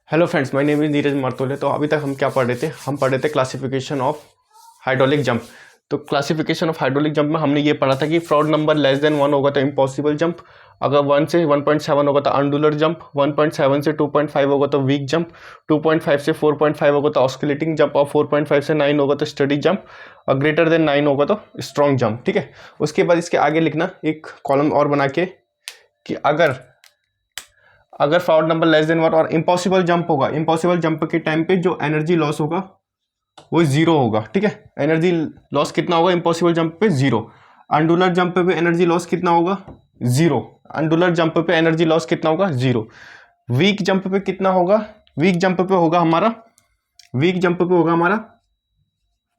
Hello friends, my name is Neeraj Martole. तो अभी तक हम क्या पढ़ रहे थे? हम पढ़ रहे थे क्लासिफिकेशन ऑफ हाइड्रोलिक जंप। तो क्लासिफिकेशन ऑफ हाइड्रोलिक जंप में हमने ये पढ़ा था कि फ्रॉड नंबर लेस देन 1 होगा तो इम्पॉसिबल जंप, अगर 1 से 1.7 होगा तो अंडुलर जंप, 1.7 से 2.5 होगा तो वीक जंप, 2.5 से 4.5 होगा तो ऑस्किलेटिंग जंप, और 4.5 से 9 होगा तो स्टडी जंप, और ग्रेटर देन 9 होगा तो स्ट्रॉन्ग जंप। ठीक है, उसके बाद इसके आगे लिखना एक कॉलम और बना के कि अगर फ्रॉड नंबर लेस देन 1 और इम्पॉसिबल जंप होगा, इम्पॉसिबल जंप के टाइम पे जो एनर्जी लॉस होगा वो 0 होगा। ठीक है, एनर्जी लॉस कितना होगा इम्पॉसिबल जंप पे? 0। अंडुलर जंप पे एनर्जी लॉस कितना होगा? 0। अंडुलर जंप पे एनर्जी लॉस कितना होगा? 0। वीक जंप पे कितना होगा? वीक जंप पे होगा हमारा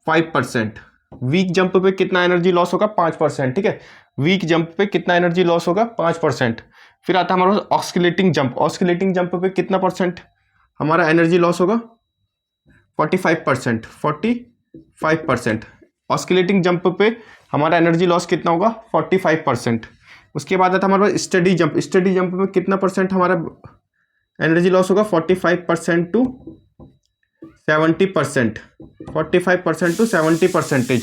5%। वीक जंप पे कितना एनर्जी लॉस होगा? 5%। ठीक है, वीक जंप पे कितना एनर्जी लॉस होगा? 5%। फिर आता है हमारा ऑस्किलेटिंग जंप। ऑस्किलेटिंग जंप पे कितना परसेंट हमारा एनर्जी लॉस होगा? 45%। 45%। ऑस्किलेटिंग जंप पे हमारा एनर्जी लॉस कितना होगा? 45%। उसके बाद आता है हमारे पास स्टडी जंप। स्टडी जंप में कितना परसेंट हमारा एनर्जी लॉस होगा? 45% टू 70%। 45% टू 70%।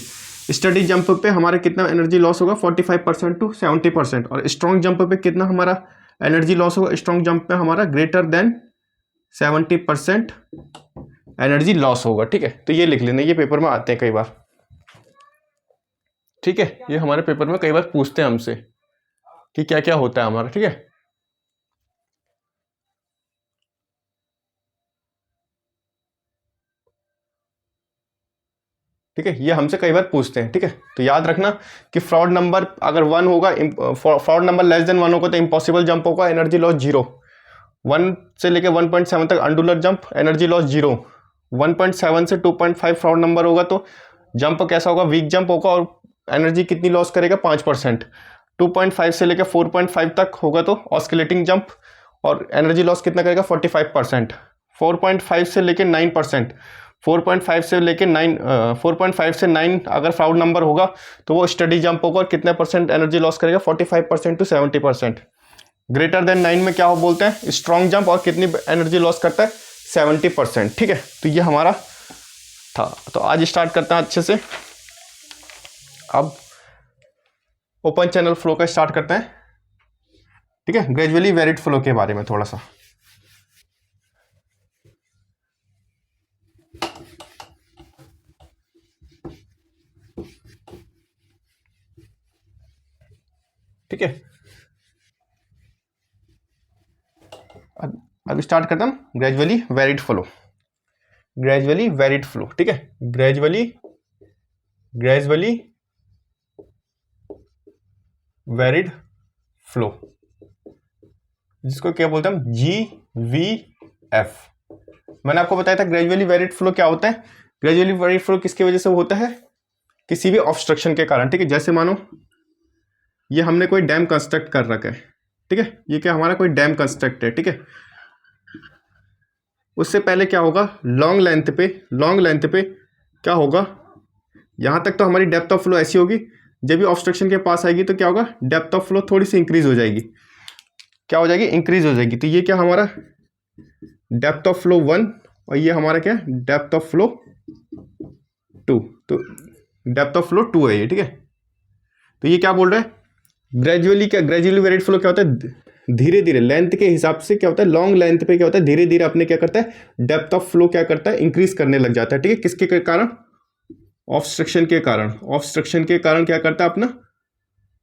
स्टडी जंप पे हमारा कितना एनर्जी लॉस होगा? 45% टू 70%। और स्ट्रॉन्ग जंप पे कितना हमारा एनर्जी लॉस होगा? स्ट्रॉन्ग जंप पे हमारा ग्रेटर देन 70% एनर्जी लॉस होगा। ठीक है, तो ये लिख लेना, ये पेपर में आते हैं कई बार। ठीक है, ये हमारे पेपर में कई बार पूछते हैं हमसे कि क्या क्या होता है हमारा। ठीक है, ठीक है, ये हमसे कई बार पूछते हैं। ठीक है, तो याद रखना कि फ्रॉड नंबर अगर 1 होगा, फ्रॉड नंबर लेस देन 1 होगा तो इम्पॉसिबल जंप होगा, एनर्जी लॉस 0। 1 से लेके 1.7 तक अंडुलर जंप, एनर्जी लॉस 0। 1.7 से 2.5 फ्रॉड नंबर होगा तो जंप कैसा होगा? वीक जंप होगा, और एनर्जी कितनी लॉस करेगा? 5%। 2.5 से लेकर 4.5 तक होगा तो ऑस्किलेटिंग जंप, और एनर्जी लॉस कितना करेगा? 45%। 4.5 से लेकर 9%। 4.5 से लेकर 9 4.5 से 9 अगर फ्राउड नंबर होगा तो वो स्टडी जंप होगा, और कितने परसेंट एनर्जी लॉस करेगा? 45% टू 70%। ग्रेटर देन 9 में क्या हो बोलते हैं? स्ट्रॉन्ग जंप, और कितनी एनर्जी लॉस करता है? 70%। ठीक है, तो ये हमारा था। तो आज स्टार्ट करते हैं अच्छे से। अब ओपन चैनल फ्लो का स्टार्ट करते हैं। ठीक है, ग्रेजुअली वेरिड फ्लो के बारे में थोड़ा सा। ठीक है, अब स्टार्ट करता हूं gradually varied flow. Gradually varied flow. ठीक है, ग्रेजुअली वेरिड फ्लो, जिसको क्या बोलते हैं हम? GVF। मैंने आपको बताया था ग्रेजुअली वेरिड फ्लो क्या होता है। ग्रेजुअली वेरिड फ्लो किसकी वजह से होता है? किसी भी ऑब्स्ट्रक्शन के कारण। ठीक है, जैसे मानो ये हमने कोई डैम कंस्ट्रक्ट कर रखा है। ठीक है, ये क्या हमारा कोई डैम कंस्ट्रक्ट है। ठीक है, उससे पहले क्या होगा? लॉन्ग लेंथ पे क्या होगा? यहां तक तो हमारी डेप्थ ऑफ फ्लो ऐसी होगी, जब भी ऑब्स्ट्रक्शन के पास आएगी तो क्या होगा? डेप्थ ऑफ फ्लो थोड़ी सी इंक्रीज हो जाएगी। क्या हो जाएगी? इंक्रीज हो जाएगी। तो ये क्या हमारा डेप्थ ऑफ फ्लो 1, और ये हमारा क्या? Depth of flow 2। तो डेप्थ ऑफ फ्लो 2 है ये। ठीक है, तो ये क्या बोल रहा है? ग्रेजुअली वेरिड फ्लो क्या होता है? धीरे धीरे लेंथ के हिसाब से क्या होता है? लॉन्ग लेंथ पे क्या होता है? धीरे धीरे अपने क्या करता है? डेप्थ ऑफ फ्लो क्या करता है? इंक्रीज करने लग जाता है। ठीक है, किसके कारण? ऑब्स्ट्रक्शन के कारण। ऑब्स्ट्रक्शन के कारण क्या करता है? अपना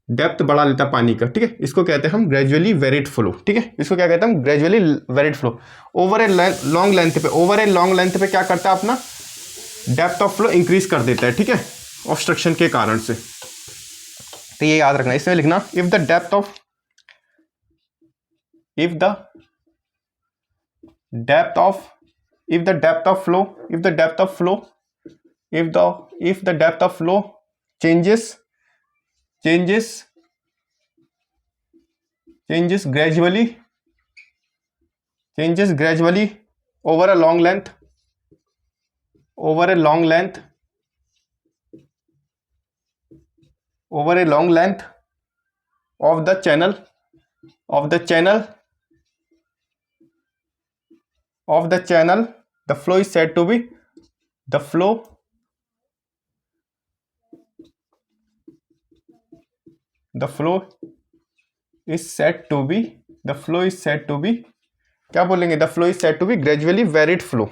डेप्थ बढ़ा लेता है पानी का। ठीक है, इसको कहते हैं हम ग्रेजुअली वेरिड फ्लो। ठीक है, इसको क्या कहते हैं हम? Gradually varied flow. Over a long length पे क्या करता है? अपना डेप्थ ऑफ फ्लो इंक्रीज कर देता है। ठीक है, ऑब्स्ट्रक्शन के कारण से। तो ये याद रखना, इसमें लिखना if the depth of if the depth of if the depth of flow if the depth of flow if the depth of flow changes changes gradually over a long length over a long length over a long length of the channel of the channel, the flow is said to be, the flow is said to be, the flow is said to be, क्या बोलेंगे, the flow is said to be gradually varied flow,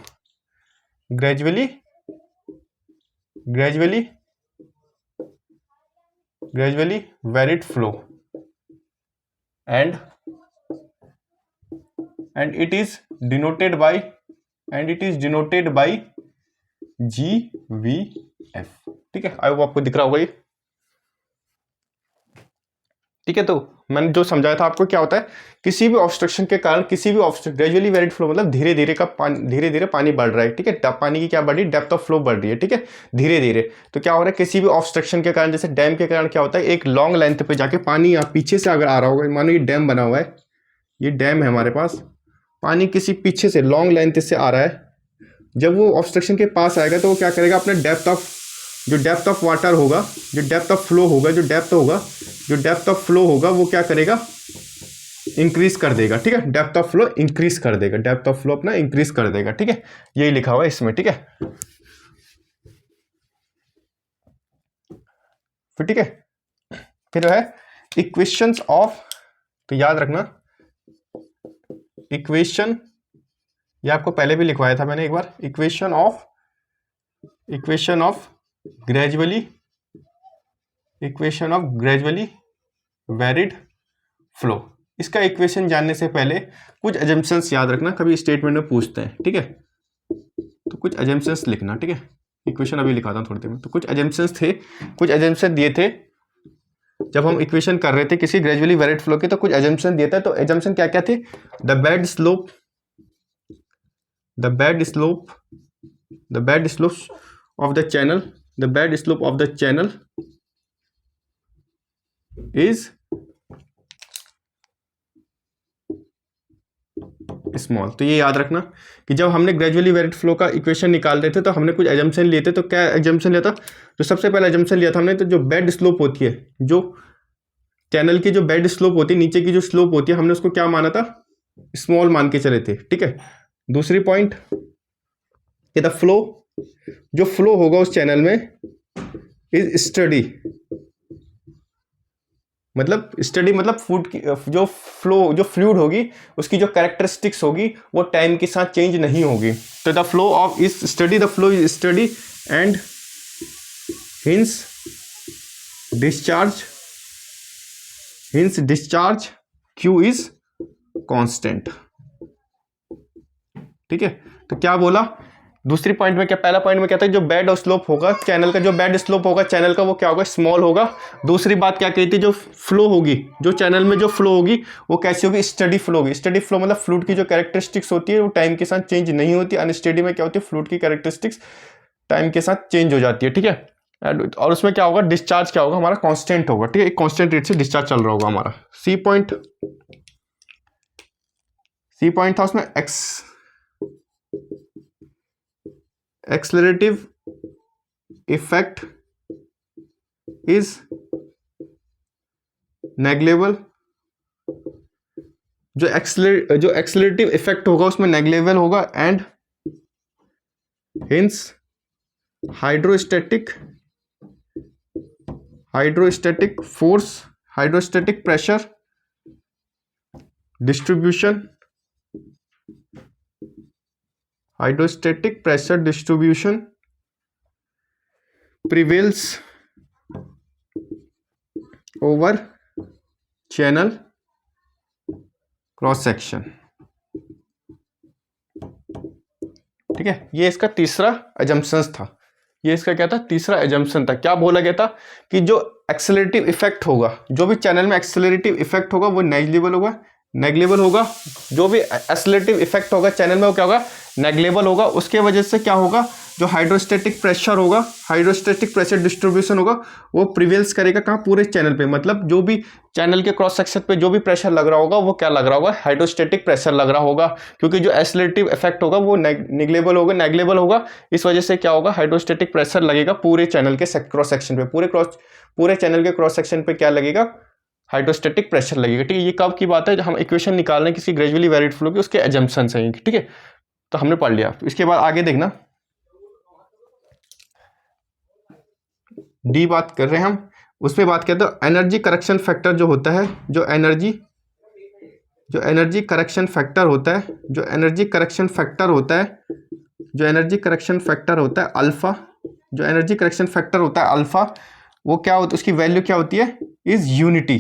gradually varied flow, and it is denoted by GVF। ठीक है, I hope आपको दिख रहा होगा ये। ठीक है, तो मैंने जो समझाया था आपको, क्या होता है, किसी भी ऑब्स्ट्रक्शन के कारण, किसी भी ग्रेजुअली वेरिड फ्लो मतलब धीरे धीरे पानी बढ़ रहा है। ठीक है, पानी की क्या बढ़ रही है, डेप्थ ऑफ फ्लो बढ़ रही है। ठीक है, धीरे धीरे। तो क्या हो रहा है, किसी भी ऑब्स्ट्रक्शन के कारण, जैसे डैम के कारण क्या होता है, एक लॉन्ग लेंथ पे जाके पानी यहाँ पीछे से अगर आ रहा होगा, मानो ये डैम बना हुआ है, ये डैम है हमारे पास, पानी किसी पीछे से लॉन्ग लेंथ से आ रहा है, जब वो ऑब्स्ट्रक्शन के पास आएगा तो वो क्या करेगा, अपना डेप्थ ऑफ वाटर होगा, जो डेप्थ ऑफ फ्लो होगा, जो डेप्थ ऑफ फ्लो होगा वो क्या करेगा, इंक्रीज कर देगा। ठीक है, डेप्थ ऑफ फ्लो इंक्रीज कर देगा, डेप्थ ऑफ फ्लो अपना इंक्रीज कर देगा। ठीक है, यही लिखा हुआ है इसमें। ठीक है, फिर ठीक है, फिर जो है इक्वेशंस ऑफ, तो याद रखना इक्वेशन, ये आपको पहले भी लिखवाया था मैंने एक बार, equation of gradually varied flow. इसका इक्वेशन जानने से पहले कुछ अजम्पशंस याद रखना, कभी स्टेटमेंट में पूछते हैं। ठीक है, तो कुछ अजम्पशंस लिखना। ठीक है, इक्वेशन अभी लिखाता हूँ थोड़ी देर में। तो कुछ अजम्पशंस दिए थे जब हम इक्वेशन कर रहे थे किसी ग्रेजुअली वेरिड फ्लो के, तो कुछ अजम्पशन दिए थे। तो अजम्पशन क्या क्या थे, the bed slope of the channel is small. तो ये याद रखना कि जब हमने ग्रेजुअली वेरिड फ्लो का इक्वेशन निकाल रहे थे तो हमने कुछ एजम्पशन लिए थे। तो क्या एजम्पशन लिया था, जो सबसे पहला एजम्पशन लिया था हमने, तो जो बेड स्लोप होती है, जो चैनल की जो बेड स्लोप होती है, नीचे की जो स्लोप होती है, हमने उसको क्या माना था, स्मॉल मान के चले थे। ठीक है, दूसरी पॉइंट कि द फ्लो, जो फ्लो होगा उस चैनल में, इज स्टडी, मतलब फूड की जो फ्लूइड होगी उसकी जो कैरेक्टरिस्टिक्स होगी वो टाइम के साथ चेंज नहीं होगी। तो the flow is study and hints discharge Q is constant. ठीक है, तो क्या बोला दूसरी पॉइंट में, क्या पहला पॉइंट में क्या था, जो बेड और स्लोप होगा चैनल का, जो बेड स्लोप होगा चैनल का, वो क्या होगा, स्मॉल होगा। दूसरी बात क्या कही थी, जो फ्लो होगी, जो चैनल में जो फ्लो होगी वो कैसी होगी, स्टडी फ्लो होगी। स्टडी फ्लो मतलब फ्लूइड की जो कैरेक्टरिस्टिक्स होती है वो टाइम के साथ चेंज नहीं होती। अनस्टडी में क्या होती है, फ्लूइड की कैरेक्टरिस्टिक्स टाइम के साथ चेंज हो जाती है। ठीक है, और उसमें क्या होगा, डिस्चार्ज क्या होगा, हमारा कॉन्स्टेंट होगा। ठीक है, एक कॉन्स्टेंट रेट से डिस्चार्ज चल रहा होगा हमारा। सी पॉइंट था उसमें, एक्सेलरेटिव इफेक्ट इज नेग्लेबल। जो एक्सेलरेटिव इफेक्ट होगा उसमें नेग्लेबल होगा, and hints hydrostatic force, hydrostatic pressure distribution prevails over channel cross section. ठीक है, ये इसका तीसरा एजम्पशन था। ये इसका क्या था, तीसरा एजम्पशन था। क्या बोला गया था कि जो एक्सेलरेटिव इफेक्ट होगा, जो भी चैनल में एक्सेलरेटिव इफेक्ट होगा वो नेग्लिजिबल होगा। जो भी एक्सेलरेटिव इफेक्ट होगा चैनल में वो क्या होगा, नेग्लिजिबल होगा। उसके वजह से क्या होगा, जो हाइड्रोस्टैटिक प्रेशर होगा, हाइड्रोस्टैटिक प्रेशर डिस्ट्रीब्यूशन होगा, वो प्रिवेल्स करेगा कहाँ, पूरे चैनल पे। मतलब जो भी चैनल के क्रॉस सेक्शन पे जो भी प्रेशर लग रहा होगा वो क्या लग रहा होगा, हाइड्रोस्टैटिक प्रेशर लग रहा होगा। क्योंकि जो एक्सेलरेटिव इफेक्ट होगा वो नेग्लिजिबल होगा। इस वजह से क्या होगा, हाइड्रोस्टैटिक प्रेशर लगेगा पूरे चैनल के क्रॉस सेक्शन पे। पूरे चैनल के क्रॉस सेक्शन पे क्या लगेगा, हाइड्रोस्टैटिक प्रेशर लगेगा। ठीक है, ये कब की बात है, जब हम इक्वेशन निकाल रहे हैं किसी ग्रेजुअली वेरिड फ्लो की, उसके एजम्पशंस हैं। ठीक है, तो हमने पढ़ लिया। इसके बाद आगे देखना, डी बात कर रहे हैं हम, उस पर बात करते हैं एनर्जी करेक्शन फैक्टर जो होता है, जो एनर्जी करेक्शन फैक्टर होता है, जो एनर्जी करेक्शन फैक्टर होता है, जो एनर्जी करेक्शन फैक्टर होता है अल्फा, जो एनर्जी करेक्शन फैक्टर होता है अल्फा, वो क्या होता है, उसकी वैल्यू क्या होती है, इज यूनिटी।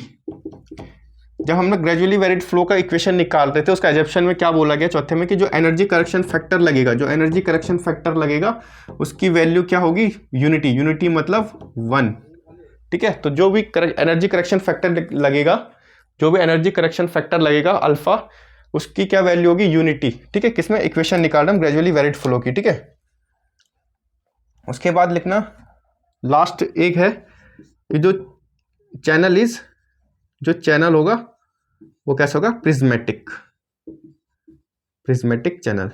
जब हम लोग ग्रेजुअली वेरिड फ्लो का इक्वेशन निकाल रहे थे, उसका एजप्शन में क्या बोला गया चौथे में, कि जो एनर्जी करेक्शन फैक्टर लगेगा, जो एनर्जी करेक्शन फैक्टर लगेगा उसकी वैल्यू क्या होगी, यूनिटी। यूनिटी मतलब 1, ठीक है। तो जो भी एनर्जी करेक्शन फैक्टर लगेगा, जो भी एनर्जी करेक्शन फैक्टर लगेगा अल्फा, उसकी क्या वैल्यू होगी, यूनिटी, ठीक है। किसमें, इक्वेशन निकाल रहे हम ग्रेजुअली वेरिड फ्लो की, ठीक है। उसके बाद लिखना लास्ट एक है कि जो चैनल होगा वो कैसा होगा, प्रिज्मेटिक चैनल।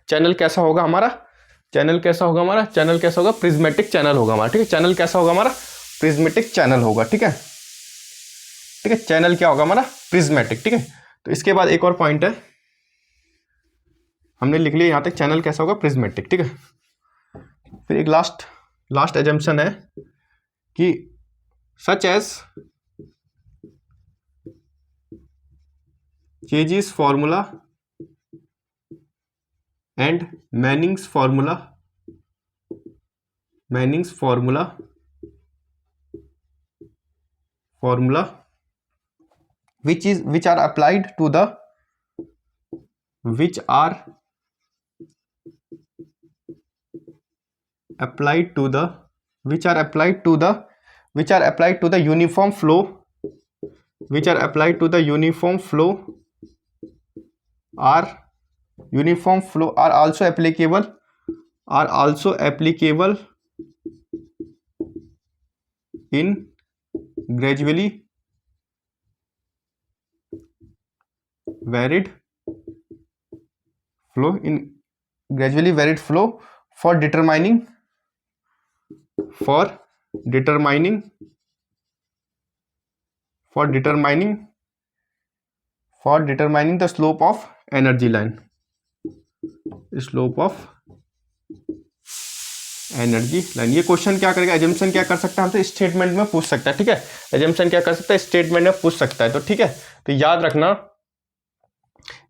चैनल कैसा होगा हमारा, प्रिज्मेटिक चैनल होगा हमारा, ठीक है। चैनल कैसा होगा हमारा, प्रिज्मेटिक चैनल होगा, ठीक है। चैनल क्या होगा हमारा, प्रिज्मेटिक, ठीक है। तो इसके बाद एक और पॉइंट है, हमने लिख लिया यहां तक, चैनल कैसा होगा, प्रिज्मेटिक, ठीक है। फिर एक लास्ट एजम्पशन है कि such as Chezy's formula and Manning's formula which are applied to the uniform flow are also applicable in gradually varied flow for determining the slope of energy line, ये question क्या करेगा, assumption क्या कर सकता है हमसे, स्टेटमेंट में पूछ सकता है, ठीक है। एजम्पशन क्या कर सकता है, स्टेटमेंट में पूछ सकता है, तो ठीक है। तो याद रखना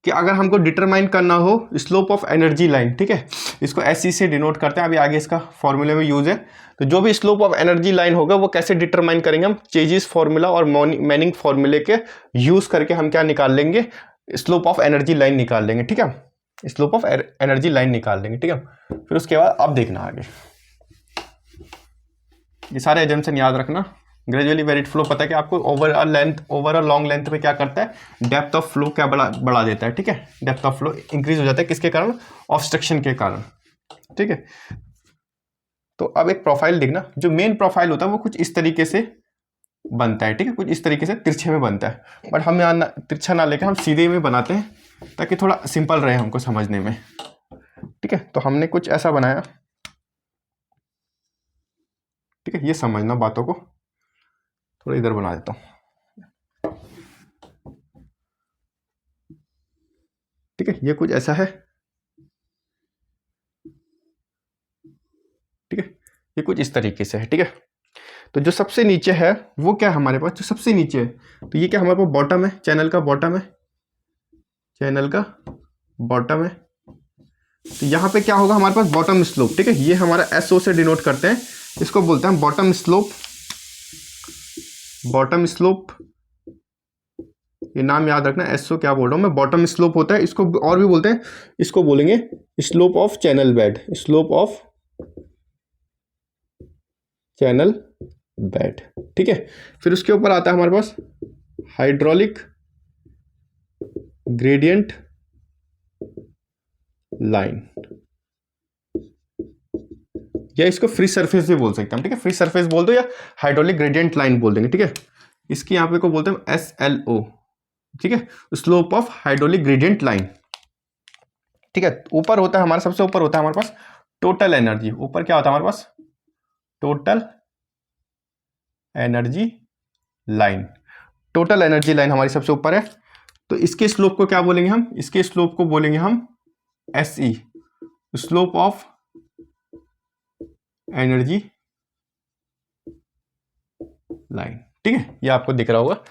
कि अगर हमको डिटरमाइन करना हो स्लोप ऑफ एनर्जी लाइन, ठीक है, इसको ऐसी से डिनोट करते हैं, अभी आगे इसका फॉर्मूले में यूज है। तो जो भी स्लोप ऑफ एनर्जी लाइन होगा वो कैसे डिटरमाइन करेंगे हम, चेजिस फॉर्मूला और मैनिंग फॉर्मूले के यूज करके हम क्या निकाल लेंगे, स्लोप ऑफ एनर्जी लाइन निकाल लेंगे, ठीक है। स्लोप ऑफ एनर्जी लाइन निकाल लेंगे, ठीक है। फिर उसके बाद अब देखना आगे, ये सारे एजम्पशन याद रखना। ग्रेजुअली वेरिड फ्लो पता है कि आपको ओवर लॉन्ग लेंथ पे क्या करता है, डेप्थ ऑफ फ्लो क्या बढ़ा देता है, ठीक है। डेप्थ ऑफ फ्लो इंक्रीज हो जाता है, किसके कारण, ऑब्स्ट्रक्शन के कारण, ठीक है। तो अब एक प्रोफाइल देखना, जो मेन प्रोफाइल होता है वो कुछ इस तरीके से बनता है, ठीक है, कुछ इस तरीके से तिरछे में बनता है, बट हम यहाँ तिरछा ना लेकर हम सीधे में बनाते हैं ताकि थोड़ा सिंपल रहे हमको समझने में, ठीक है। तो हमने कुछ ऐसा बनाया, ठीक है, ये समझना बातों को, थोड़ा इधर बना देता हूं, ठीक है। ये कुछ ऐसा है, ठीक है, ये कुछ इस तरीके से है, ठीक है। तो जो सबसे नीचे है वो क्या है हमारे पास, जो सबसे नीचे है, तो ये क्या हमारे पास बॉटम है, चैनल का बॉटम है। तो यहाँ पे क्या होगा हमारे पास, बॉटम स्लोप, ठीक है। ये हमारा SO से डिनोट करते हैं, इसको बोलते हैं बॉटम स्लोप। ये नाम याद रखना, SO क्या बोल रहा हूँ मैं, बॉटम स्लोप होता है। इसको और भी बोलते हैं, इसको बोलेंगे स्लोप ऑफ चैनल बेड, ठीक है। फिर उसके ऊपर आता है हमारे पास हाइड्रोलिक ग्रेडियंट लाइन, या इसको फ्री सरफेस भी बोल सकते हैं, ठीक है। फ्री सरफेस बोल दो या हाइड्रोलिक ग्रेडियंट लाइन बोल देंगे, ठीक है। इसकी यहाँ पे को बोलते हैं SLO, ठीक है, slope of hydraulic gradient line, ठीक है। ऊपर होता है हमारा, सबसे ऊपर होता है हमारे पास टोटल एनर्जी, ऊपर क्या होता है हमारे पास, टोटल एनर्जी लाइन हमारी सबसे ऊपर है। तो इसके स्लोप को क्या बोलेंगे हम, इसके स्लोप को बोलेंगे हम SE, slope of energy line. ठीक है, ये आपको दिख रहा होगा।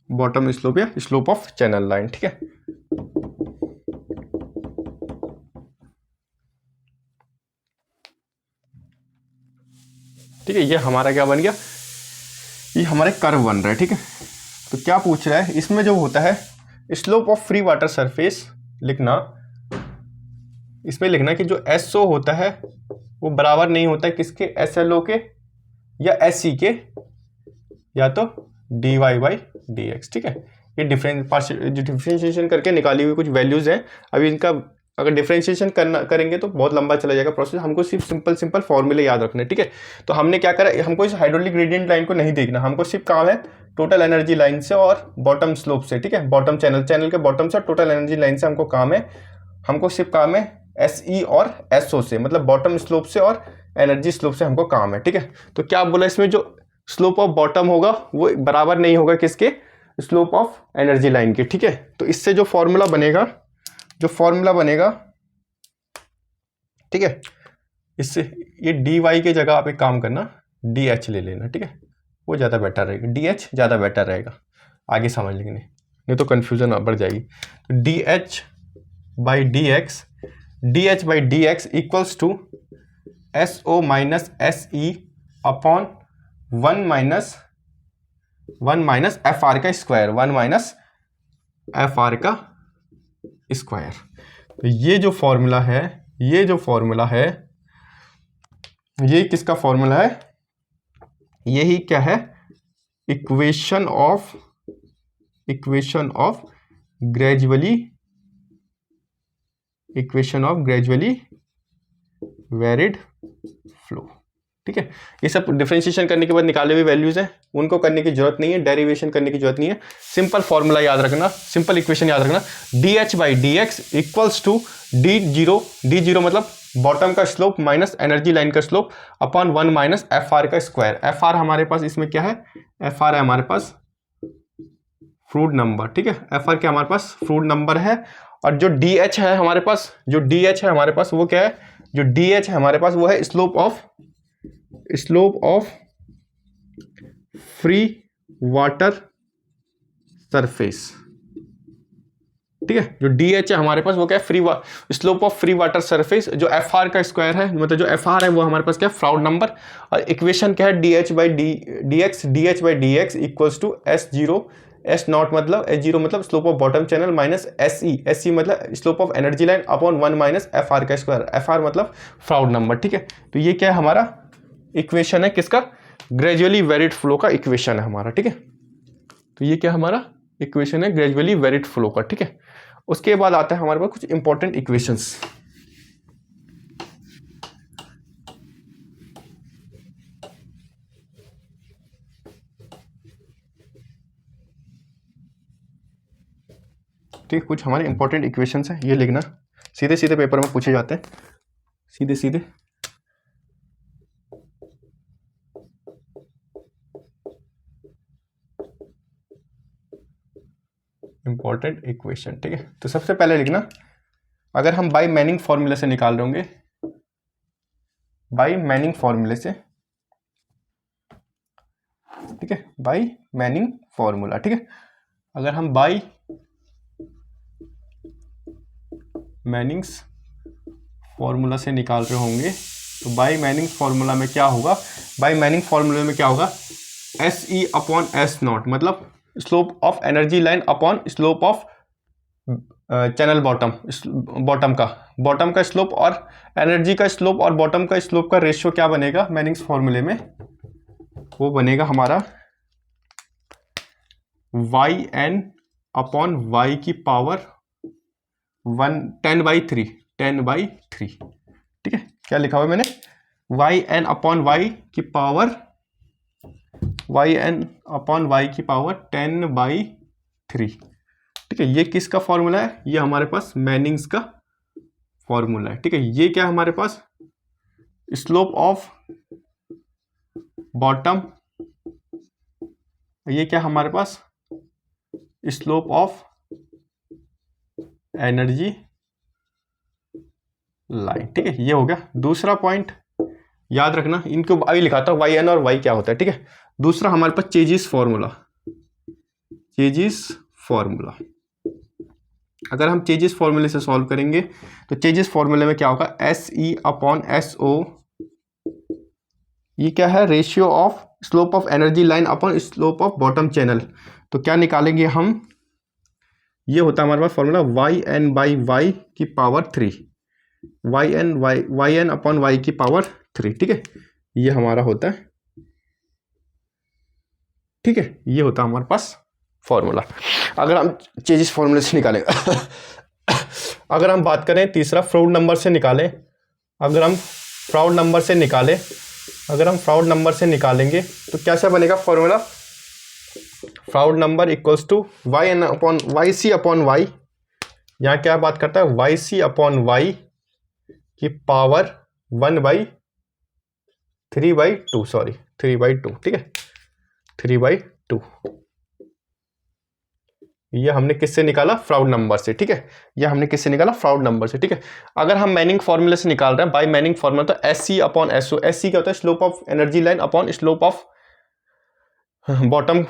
बॉटम स्लोप या स्लोप ऑफ चैनल लाइन। ठीक है, ठीक है, ये हमारा क्या बन गया, ये हमारे कर्व बन रहा है। ठीक है, तो क्या पूछ रहा है इसमें, जो होता है slope of free water surface लिखना, इसमें लिखना कि जो SO होता है वो बराबर नहीं होता है किसके, SLO के या SE के, या तो dy/dx। ठीक है, ये डिफरेंशिएशन करके निकाली हुई कुछ वैल्यूज हैं। अभी इनका अगर डिफरेंशिएशन करेंगे तो बहुत लंबा चला जाएगा प्रोसेस, हमको सिर्फ सिंपल फॉर्मूले याद रखने। ठीक है, तो हमने क्या करा, हमको इस हाइड्रोलिक ग्रेडियंट लाइन को नहीं देखना, हमको सिर्फ काम है टोटल एनर्जी लाइन से और बॉटम स्लोप से। ठीक है, बॉटम चैनल के बॉटम से और टोटल एनर्जी लाइन से हमको काम है, हमको सिर्फ काम है SE और SO से, मतलब बॉटम स्लोप से और एनर्जी स्लोप से हमको काम है। ठीक है, तो क्या बोला इसमें, जो स्लोप ऑफ बॉटम होगा वो बराबर नहीं होगा किसके, स्लोप ऑफ एनर्जी लाइन के। ठीक है, तो इससे जो फॉर्मूला बनेगा, ठीक है, इससे ये dy के जगह आप एक काम करना, dh ले लेना। ठीक है, वो ज़्यादा बेटर रहेगा, dh ज़्यादा बेटर रहेगा, आगे समझ लेंगे, नहीं तो कन्फ्यूजन बढ़ जाएगी। तो dh/dx equals to SO minus SE upon 1 minus FR का स्क्वायर, 1 माइनस FR का स्क्वायर। तो ये जो फॉर्मूला है, ये किसका फॉर्मूला है, यही क्या है, equation of gradually varied flow. ठीक है, ये सब डिफरेंशिएशन करने के बाद निकाले हुए वैल्यूज हैं, उनको करने की जरूरत नहीं है, डेरिवेशन करने की जरूरत नहीं है, सिंपल फॉर्मूला याद रखना, सिंपल इक्वेशन याद रखना, dh/dx इक्वल्स टू d0 मतलब बॉटम का स्लोप माइनस एनर्जी लाइन का स्लोप अपॉन 1 माइनस FR का स्क्वायर। FR हमारे पास इसमें क्या है, FR है हमारे पास फ्लूइड नंबर। ठीक है, FR क्या हमारे पास फ्लूइड नंबर है, और जो DH है हमारे पास, वो क्या है, जो DH है हमारे पास वो है slope of free water surface. ठीक है, जो DH है हमारे पास वो क्या है, slope of free water surface. जो FR का स्क्वायर है, मतलब जो FR है वो हमारे पास क्या है, फ्राउड नंबर। और इक्वेशन क्या है, dh/dx इक्वल्स टू S0 मतलब slope of bottom channel minus SE मतलब slope of energy line upon 1 minus FR का स्क्वायर, FR मतलब फ्राउड नंबर। ठीक है, तो ये क्या है हमारा इक्वेशन है किसका, ग्रेजुअली वेरिड फ्लो का इक्वेशन है हमारा। ठीक है, तो ये क्या हमारा इक्वेशन है ग्रेजुअली वेरिड फ्लो का। ठीक है, उसके बाद आता है हमारे पास कुछ इंपॉर्टेंट इक्वेशंस। ठीक है, कुछ हमारे इंपॉर्टेंट इक्वेशंस हैं, ये लिखना, सीधे पेपर में पूछे जाते हैं, सीधे इंपॉर्टेंट इक्वेशन। ठीक है, तो सबसे पहले लिखना, अगर हम बाई मैनिंग फॉर्मूले से निकाल रहे होंगे, बाई मैनिंग फॉर्मूले से, ठीक है, बाई मैनिंग फॉर्मूला। ठीक है, अगर हम बाई मैनिंग्स फॉर्मूला से निकाल रहे होंगे तो बाई मैनिंग फॉर्मूला में क्या होगा, SE अपॉन S0 मतलब slope of energy line upon slope of channel bottom का स्लोप, और एनर्जी का स्लोप और बॉटम का स्लोप का रेशियो क्या बनेगा मैनिंग्स फॉर्मूले में, वो बनेगा हमारा yn अपॉन y की पावर 10/3। ठीक है, क्या लिखा हुआ है मैंने, वाई एन अपॉन वाई की पावर 10/3। ठीक है, ये किसका फॉर्मूला है? ये हमारे पास मैनिंग्स का फॉर्मूला है। ठीक है, ये क्या है हमारे पास? स्लोप ऑफ बॉटम, ये क्या हमारे पास? Slope of energy line. ठीक है, ये हो गया दूसरा पॉइंट, याद रखना। इनको अभी लिखाता हूं, वाई एन और वाई क्या होता है। ठीक है, दूसरा हमारे पास चेजिस फॉर्मूला। चेजिस फॉर्मूला, अगर हम चेजिस फॉर्मूले से सॉल्व करेंगे तो चेजिस फॉर्मूले में क्या होगा? एस ई अपॉन एस ओ, ये क्या है? Ratio of slope of energy line upon slope of bottom channel. तो क्या निकालेंगे हम? ये होता है हमारे पास formula Y N by Y की power 3, Y N upon Y की पावर 3। ठीक है, ये हमारा होता है। ठीक है, ये होता है हमारे पास फॉर्मूला। अगर हम चेजिस फॉर्मूले से निकालेंगे अगर हम बात करें तीसरा फ्राउड नंबर से निकालें, अगर हम फ्राउड नंबर से निकालेंगे तो कैसा बनेगा formula? Froude number equals to Y N upon y c upon y, यहाँ क्या बात करता है? वाई सी अपॉन वाई की पावर 1/3/2, सॉरी 3/2। ठीक है, 3/2। ये हमने किससे निकाला? फ्राउड नंबर से। ठीक है, ये हमने किससे निकाला? फ्राउड नंबर से। ठीक है, अगर हम मैनिंग फॉर्मूले से निकाल रहे हैं, बाय मैनिंग फॉर्मूला, तो S C upon S O, S C क्या होता है? Slope of energy line upon slope of bottom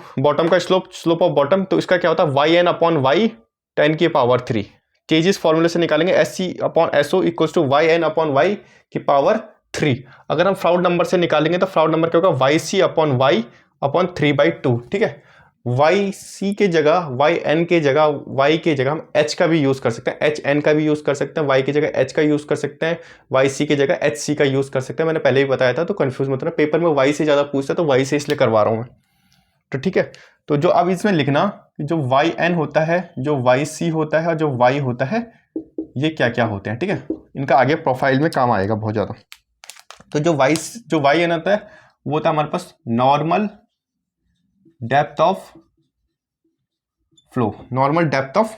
का स्लोप ऑफ बॉटम। तो इसका क्या होता है? Y N upon Y 10⁻3। Chezy's फॉर्मूले से निकालेंगे S C upon S O equals to Y N upon Y की पावर 3। अगर हम फ्राउड नंबर से निकालेंगे तो फ्राउड नंबर क्या होगा? Y c upon y upon 3/2। ठीक है, वाई सी के जगह, वाई एन के जगह, वाई के जगह हम एच का भी यूज कर सकते हैं, एच एन का भी यूज कर सकते हैं, वाई की जगह एच का यूज कर सकते हैं, वाई सी की जगह एच सी का यूज कर सकते हैं। मैंने पहले भी बताया था, तो कंफ्यूज मत होना। पेपर में वाई से ज्यादा पूछता है तो वाई से इसलिए करवा रहा हूं मैं। तो ठीक है, तो जो अब इसमें लिखना, जो वाई एन होता है, जो वाई सी होता है और जो वाई होता है, ये क्या क्या होते हैं। ठीक है, इनका आगे प्रोफाइल में काम आएगा बहुत ज्यादा। तो जो वाई एन होता है वो होता है हमारे पास normal depth of flow, normal depth of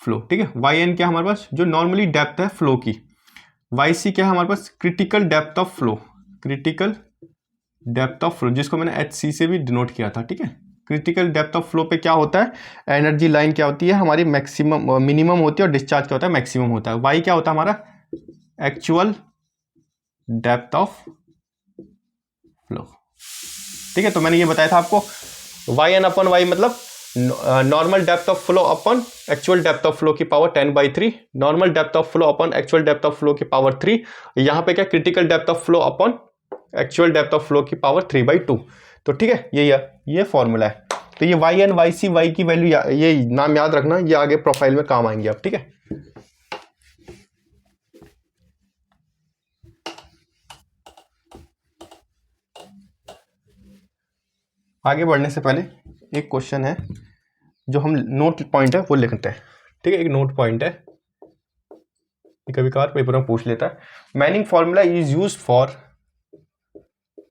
flow. ठीक है, वाई एन क्या हमारे पास? जो नॉर्मली डेप्थ है फ्लो की। वाई सी क्या है हमारे पास? Critical depth of flow, critical depth of flow, जिसको मैंने एच सी से भी डिनोट किया था। ठीक है, क्रिटिकल डेप्थ ऑफ फ्लो पे क्या होता है? एनर्जी लाइन क्या होती है हमारी? मैक्सिमम, मिनिमम होती है, और डिस्चार्ज क्या होता है? मैक्सिमम होता है। वाई क्या होता है हमारा? Actual depth of flow. ठीक है, तो मैंने ये बताया था आपको, वाई एन अपॉन वाई मतलब normal depth of flow upon actual depth of flow की power 10/3, normal depth of flow upon actual depth of flow की पावर 3। यहाँ पे क्या? Critical depth of flow upon actual depth of flow की power 3/2। तो ठीक है, ये फॉर्मूला है। तो ये Y N Y C Y की वैल्यू, ये नाम याद रखना, ये आगे प्रोफाइल में काम आएंगे अब। ठीक है, आगे बढ़ने से पहले एक क्वेश्चन है जो हम नोट पॉइंट है वो लिखते हैं। ठीक है, एक नोट पॉइंट है, कभी कभार पेपर में पूछ लेता है। Manning formula is used for,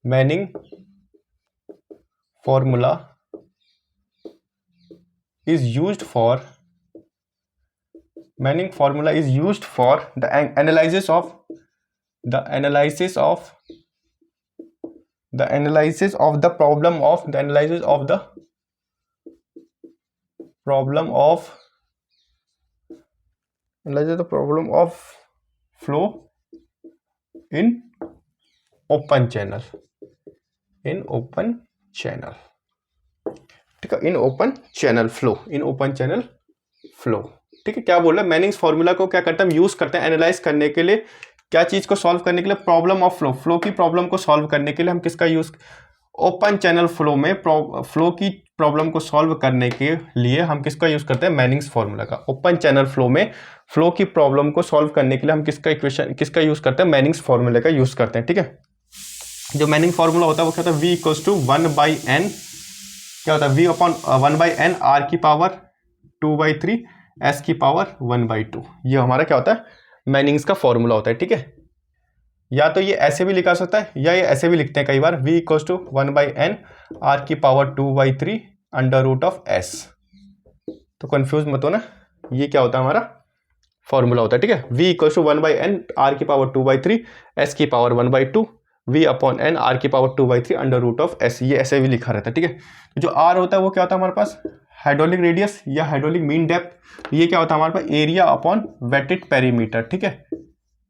Manning formula is used for, Manning formula is used for the analysis of the analysis of the analysis of the problem of the analysis of the problem of analysis the problem of flow in open channel, in open channel। ठीक है, in open channel flow, in open channel flow. ठीक है, क्या बोल रहा है? Manning's formula को क्या करते हैं? हम यूज करते हैं एनालाइज करने के लिए, क्या चीज को सॉल्व करने के लिए? प्रॉब्लम ऑफ फ्लो, फ्लो की प्रॉब्लम को सॉल्व करने के लिए हम किसका यूज? ओपन चैनल फ्लो में फ्लो की प्रॉब्लम को सॉल्व करने के लिए हम किसका यूज करते हैं? मैनिंग्स फॉर्मूला का। ओपन चैनल फ्लो में फ्लो की प्रॉब्लम को सॉल्व करने के लिए हम किसका इक्वेशन, किसका यूज करते हैं? मैनिंग्स फॉर्मूले का यूज करते हैं। ठीक है, जो मैनिंग फॉर्मूला होता है वो क्या होता है? V इक्वल्स टू 1/n, क्या होता है? V अपॉन 1/n R की पावर 2/3 S की पावर 1/2। ये हमारा क्या होता है? मैनिंग्स का फॉर्मूला होता है। ठीक है, या तो ये ऐसे भी लिखा सकता है या ये ऐसे भी लिखते हैं कई बार, v equals to 1/n r⁻²/3 √s। तो कंफ्यूज मत हो ना, ये क्या होता है हमारा फॉर्मूला होता है, ठीक है। v equals to 1/n r⁻²/3 s⁻1/2 v/n r⁻²/3 √s, ये ऐसे भी लिखा रहता है, ठीक है। तो जो r होता है वो क्या होता है हमारे पास, हाइड्रोलिक रेडियस या हाइड्रोलिक मीन डेप्थ। ये क्या होता है हमारे पास, एरिया अपॉन वेटेड पेरीमीटर, ठीक है।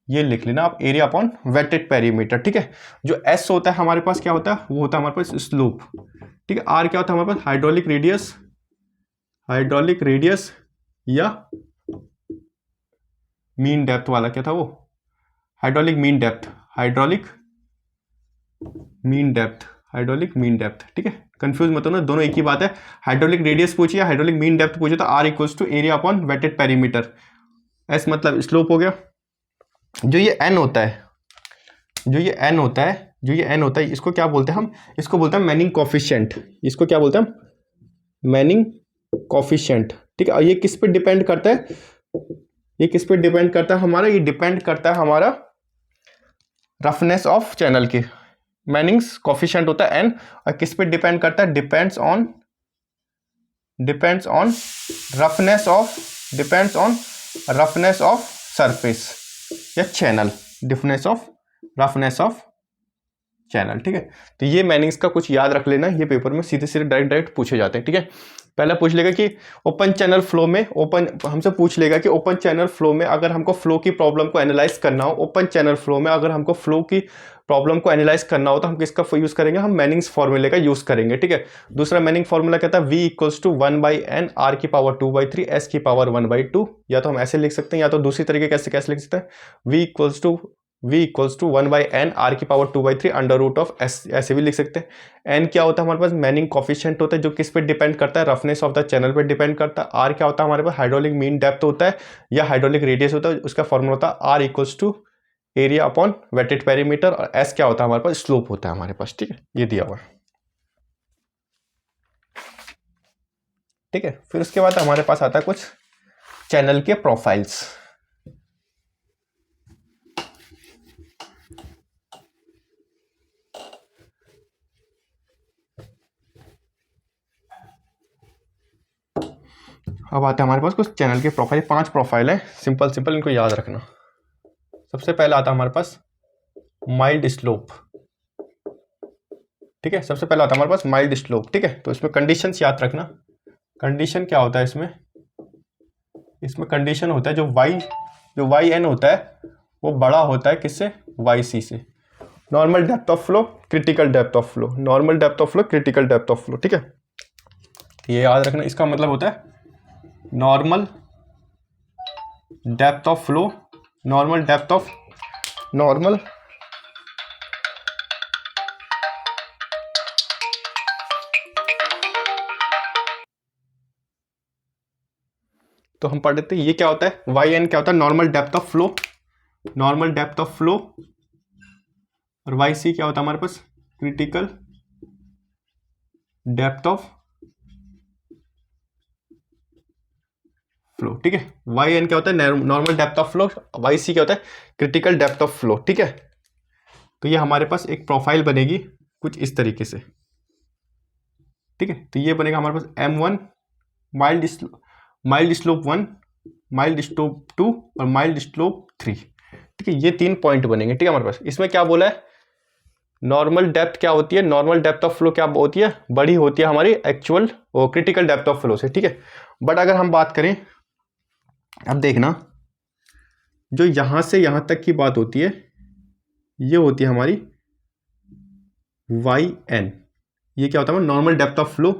ये लिख लेना आप, एरिया अपॉन वेटेड पेरीमीटर, ठीक है। जो s होता है हमारे पास क्या होता है, वो होता है हमारे पास स्लोप, ठीक है। r क्या होता है हमारे पास, हाइड्रोलिक रेडियस या मीन डेप्थ वाला क्या था वो, हाइड्रोलिक मीन डेप्थ, ठीक है। कंफ्यूज मत होना, दोनों एक ही बात है। हाइड्रोलिक रेडियस पूछिए, हाइड्रोलिक मीन डेप्थ पूछिए तो r equals to area upon wetted perimeter, s मतलब स्लोप हो गया। जो ये n होता है, इसको क्या बोलते हैं हम, इसको बोलते हैं मैनिंग कोफिशिएंट। इसको क्या बोलते हैं हम, मैनिंग कोफिशिएंट, ठीक है। और ये किस पे डिपेंड करता है, ये डिपेंड करता है हमारा रफनेस ऑफ चैनल की। मैनिंग्स कोफिशिएंट होता है n, और किस पे डिपेंड करता है, depends on roughness of surface या चैनल, रफनेस ऑफ चैनल, ठीक है। तो ये मैनिंग्स का कुछ याद रख लेना, ये पेपर में सीधे डायरेक्ट पूछे जाते हैं, ठीक है। पहला पूछ लेगा कि ओपन चैनल फ्लो में, हमसे पूछ लेगा कि ओपन चैनल फ्लो में अगर हमको फ्लो की प्रॉब्लम को एनालाइज करना हो, तो हम किसका यूज करेंगे, हम मैनिंग्स फॉर्मूले का यूज करेंगे, ठीक है। दूसरा मैनिंग फॉर्मूला कहता है v equals to 1/n r⁻²/3 s⁻1/2, या तो हम ऐसे लिख सकते हैं, या तो दूसरी तरीके कैसे लिख सकते हैं, v equals to 1/n r⁻²/3 √s, ऐसे भी लिख सकते हैं। n क्या होता है हमारे पास, मैनिंग कोफिशिएंट होता है, जो किस पे डिपेंड करता है, रफनेस ऑफ द चैनल पे डिपेंड करता है। r क्या होता है हमारे पास, हाइड्रोलिक मीन डेप्थ होता है या हाइड्रोलिक रेडियस होता है, उसका फॉर्मूला होता है r equals to area upon wetted perimeter, और s क्या होता है हमारे पास, स्लोप होता है हमारे पास, ठीक है। ये दिया हुआ है, ठीक है। फिर उसके बाद हमारे पास आता है कुछ चैनल के प्रोफाइल्स। अब आता है हमारे पास कुछ चैनल के प्रोफाइल, 5 प्रोफाइल है, सिंपल इनको याद रखना। सबसे पहला आता है हमारे पास माइल्ड स्लोप, ठीक है। सबसे पहला आता है हमारे पास माइल्ड स्लोप, ठीक है। तो इसमें कंडीशंस याद रखना। कंडीशन क्या होता है इसमें कंडीशन होता है जो yn होता है वो बड़ा होता है किससे, yc से। Normal depth of flow, critical depth of flow, ठीक है। तो ये याद रखना, इसका मतलब होता है नॉर्मल डेप्थ ऑफ फ्लो, तो हम पढ़ लेते हैं ये क्या होता है, yn क्या होता है, नॉर्मल डेप्थ ऑफ फ्लो, और yc क्या होता है हमारे पास, क्रिटिकल डेप्थ ऑफ फ्लो, ठीक है। yn क्या होता है, normal depth of flow, yc क्या होता है, क्रिटिकल डेप्थ ऑफ फ्लो, ठीक है। तो ये हमारे पास एक प्रोफाइल बनेगी कुछ इस तरीके से, ठीक है। तो ये बनेगा हमारे पास m1 mild slope 1, mild slope 2 और माइल्ड स्लोप 3, ठीक है। ये 3 पॉइंट बनेंगे, ठीक है। हमारे पास इसमें क्या बोला है, नॉर्मल डेप्थ क्या होती है, नॉर्मल डेप्थ ऑफ फ्लो क्या होती है, बड़ी होती है हमारी actual critical depth of flow से, ठीक है। बट अगर हम बात करें, अब देखना, जो यहां से यहां तक की बात होती है ये होती है हमारी yn, ये क्या होता है नॉर्मल डेप्थ ऑफ फ्लो।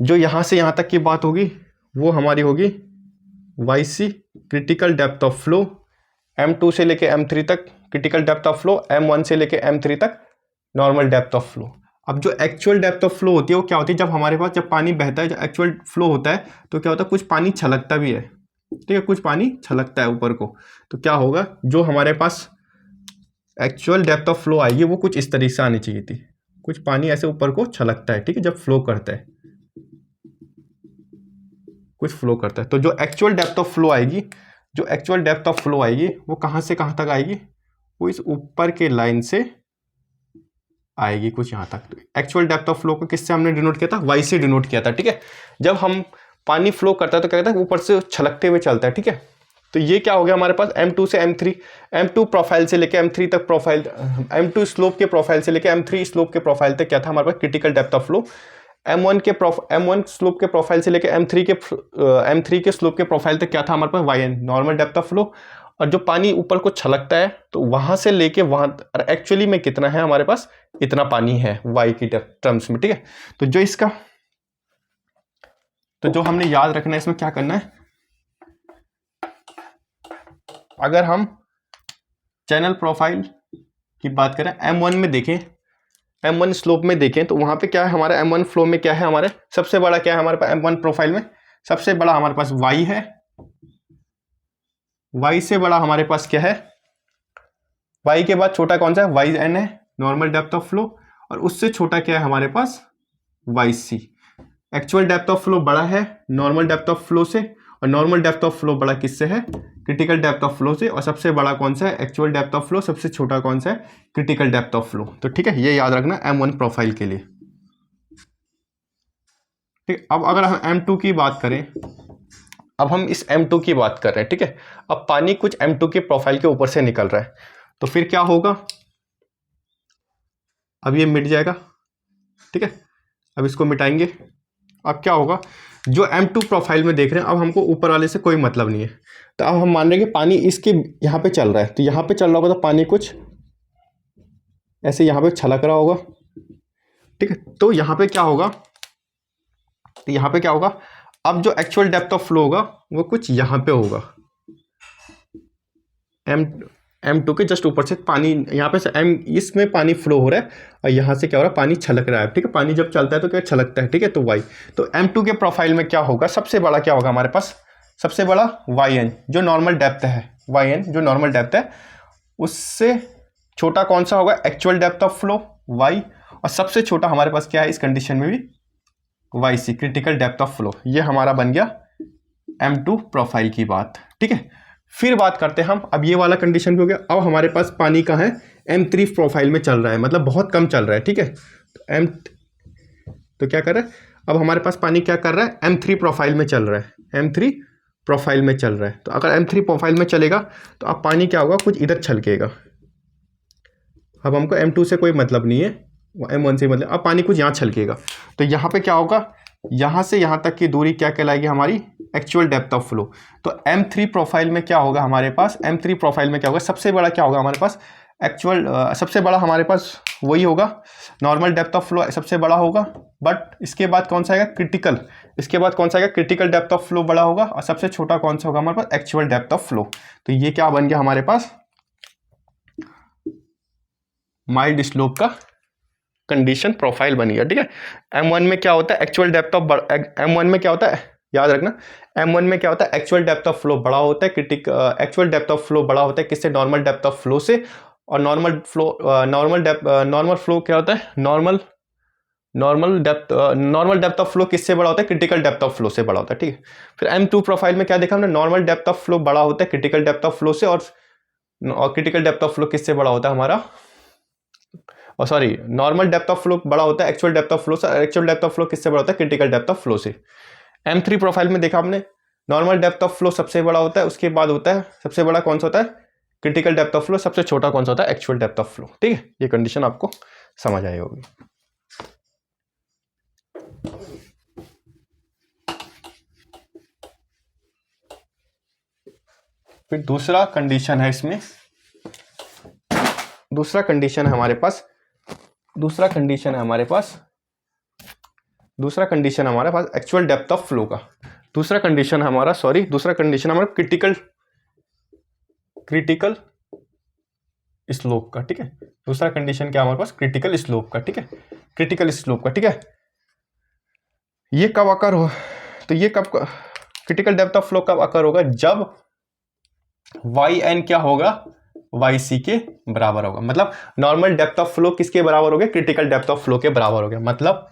जो यहां से यहां तक की बात होगी वो हमारी होगी yc, critical depth of flow. m2 से लेके m3 तक critical depth of flow, m1 से लेके m3 तक नॉर्मल डेप्थ ऑफ फ्लो। अब जो एक्चुअल डेप्थ ऑफ फ्लो होती है वो क्या होती है, जब हमारे पास जब पानी बहता है, जब एक्चुअल फ्लो होता है तो क्या होता है, कुछ पानी छलकता भी है, ठीक है, कुछ पानी छलकता है ऊपर को। तो क्या होगा, जो हमारे पास एक्चुअल डेप्थ ऑफ फ्लो आएगी वो कुछ इस तरीके से आनी चाहिए थी, कुछ पानी ऐसे ऊपर को छलकता है, ठीक है, जब फ्लो करता है, कुछ फ्लो करता है। तो जो एक्चुअल डेप्थ ऑफ फ्लो आएगी, वो कहाँ से कहाँ तक आएगी, वो इस ऊपर के लाइन से आएगी कुछ यहाँ तक। तो एक्चुअल डेप्थ ऑफ फ्लो को किससे हमने डिनोट किया था, वाई से डिनोट किया था, ठीक है। जब हम पानी फ्लो करता है तो क्या कहता है, ऊपर से छलकते हुए चलता है, ठीक है। तो ये क्या हो गया हमारे पास, M2 से M3, M2 प्रोफाइल से लेके M3 तक प्रोफाइल, M2 स्लोप के प्रोफाइल से लेके M3 स्लोप के प्रोफाइल तक क्या था हमारे पास, critical depth of flow. M1 slope के प्रोफाइल से लेके M3 के स्लोप के प्रोफाइल तक क्या था हमारे पास, YN normal depth of flow. और जो पानी ऊपर को छलकता है तो वहां से लेके वहां एक्चुअली में कितना है हमारे पास, इतना पानी है Y की टर्म्स में, ठीक है। तो जो हमने याद रखना है इसमें क्या करना है, अगर हम चैनल प्रोफाइल की बात करें M1 में देखें, M1 स्लोप में देखें तो वहां पे क्या है हमारा M1 फ्लो में क्या है, हमारे सबसे बड़ा क्या है हमारे पास M1 प्रोफाइल में, सबसे बड़ा हमारे पास Y है। Y से बड़ा हमारे पास क्या है, Y के बाद छोटा कौन सा है, YN है नॉर्मल डेप्थ ऑफ फ्लो। और उससे छोटा क्या है हमारे पास, YC। Actual depth of flow बड़ा है नॉर्मल डेप्थ ऑफ फ्लो से, और नॉर्मल डेप्थ ऑफ फ्लो बड़ा किससे है, क्रिटिकल डेप्थ ऑफ फ्लो से। और सबसे बड़ा कौन सा है, एक्चुअल डेप्थ ऑफ फ्लो, सबसे छोटा कौन सा है, क्रिटिकल डेप्थ ऑफ फ्लो। तो ठीक है, ये याद रखना M1 प्रोफाइल के लिए, ठीक। अब अगर हम M2 की बात करें, अब हम इस M2 की बात कर रहे हैं, ठीक है। अब पानी कुछ M2 के प्रोफाइल के ऊपर से निकल रहा है, तो फिर क्या होगा, अब ये मिट जाएगा, ठीक है। अब इसको मिटाएंगे, अब क्या होगा, जो M2 प्रोफाइल में देख रहे हैं, अब हमको ऊपर वाले से कोई मतलब नहीं है। तो अब हम मान रहे हैं कि पानी इसके यहाँ पे चल रहा है, तो यहाँ पे चल रहा होगा तो पानी कुछ ऐसे यहाँ पे छलक रहा होगा, ठीक है। तो यहाँ पे क्या होगा, तो यहाँ पे क्या होगा, अब जो एक्चुअल डेप्थ ऑफ फ्लो होगा वो कुछ यहाँ पे होगा, M2 के जस्ट ऊपर से पानी यहाँ पे से इसमें पानी फ्लो हो रहा है, और यहाँ से क्या हो रहा है, पानी छलक रहा है, ठीक है। पानी जब चलता है तो क्या छलकता है, ठीक है। तो Y, तो M2 के प्रोफाइल में क्या होगा, सबसे बड़ा क्या होगा हमारे पास, सबसे बड़ा YN जो नॉर्मल डेप्थ है, YN जो नॉर्मल डेप्थ है, उससे छोटा कौन सा होगा, actual depth of flow Y। और सबसे छोटा हमारे पास क्या है इस कंडीशन में भी, YC critical depth of flow. ये हमारा बन गया M2 प्रोफाइल की बात, ठीक है। फिर बात करते हैं हम, अब ये वाला कंडीशन भी हो गया। अब हमारे पास पानी का है M3 प्रोफाइल में चल रहा है, मतलब बहुत कम चल रहा है, ठीक है। तो क्या कर रहा है, अब हमारे पास पानी क्या कर रहा है, M3 प्रोफाइल में चल रहा है, M3 प्रोफाइल में चल रहा है। तो अगर M3 प्रोफाइल में चलेगा तो अब पानी क्या होगा, कुछ इधर छलकेगा। अब हमको M2 से कोई मतलब नहीं है, M1 से मतलब, अब पानी कुछ यहाँ छलकेगा। तो यहाँ पे क्या होगा, यहाँ से यहाँ तक की दूरी क्या कहलाएगी हमारी, एक्चुअल डेप्थ ऑफ फ्लो। तो M3 प्रोफाइल में क्या होगा हमारे पास, M3 प्रोफाइल में क्या होगा, सबसे बड़ा क्या होगा हमारे पास, एक्चुअल सबसे बड़ा हमारे पास वही होगा, नॉर्मल डेप्थ ऑफ फ्लो सबसे बड़ा होगा। बट इसके बाद कौन सा आएगा, क्रिटिकल, इसके बाद कौन सा आएगा, क्रिटिकल डेप्थ ऑफ फ्लो बड़ा होगा। और सबसे छोटा कौन सा होगा हमारे पास, एक्चुअल डेप्थ ऑफ फ्लो। तो ये क्या बन गया हमारे पास, माइल्ड स्लोप का कंडीशन प्रोफाइल बन गया, ठीक है। M1 में क्या होता है, एक्चुअल डेप्थ ऑफ, M1 में क्या होता है, याद रखना, M1 में क्या होता है, एक्चुअल डेप्थ ऑफ फ्लो बड़ा होता है, एक्चुअल डेप्थ ऑफ फ्लो बड़ा होता है किससे, नॉर्मल डेप्थ ऑफ फ्लो से। और नॉर्मल फ्लो क्या होता है, नॉर्मल डेप्थ ऑफ फ्लो किससे बड़ा होता है, क्रिटिकल डेप्थ ऑफ फ्लो से बड़ा होता है, ठीक है। फिर M2 प्रोफाइल में क्या देखा हमने, नॉर्मल डेप्थ ऑफ फ्लो बड़ा होता है क्रिटिकल डेप्थ ऑफ फ्लो से, और क्रिटिकल डेप्थ ऑफ फ्लो किससे बड़ा होता है हमारा, और sorry, normal depth of flow बड़ा होता है एक्चुअल डेप्थ ऑफ फ्लो से, एक्चुअल डेप्थ ऑफ फ्लो किससे बड़ा होता है, क्रिटिकल डेप्थ ऑफ फ्लो से। M3 प्रोफाइल में देखा हमने, नॉर्मल डेप्थ ऑफ फ्लो सबसे बड़ा होता है, उसके बाद होता है सबसे बड़ा कौन सा होता है, क्रिटिकल डेप्थ ऑफ फ्लो, सबसे छोटा कौन सा होता है, एक्चुअल डेप्थ ऑफ फ्लो, ठीक है। ये कंडीशन आपको समझ आई होगी। फिर दूसरा कंडीशन है इसमें, दूसरा कंडीशन है हमारे पास एक्चुअल डेप्थ ऑफ फ्लो का। दूसरा कंडीशन हमारा क्रिटिकल स्लोप का, ठीक है। दूसरा कंडीशन क्या हमारे पास, क्रिटिकल स्लोप का, ठीक है, क्रिटिकल स्लोप का, ठीक है। ये कब अकर हो, तो ये कब क्रिटिकल डेप्थ ऑफ फ्लो कब अकर होगा, जब YN क्या होगा, YC के बराबर होगा। मतलब नॉर्मल डेप्थ ऑफ फ्लो किसके बराबर हो गया, क्रिटिकल डेप्थ ऑफ फ्लो के बराबर हो गया। मतलब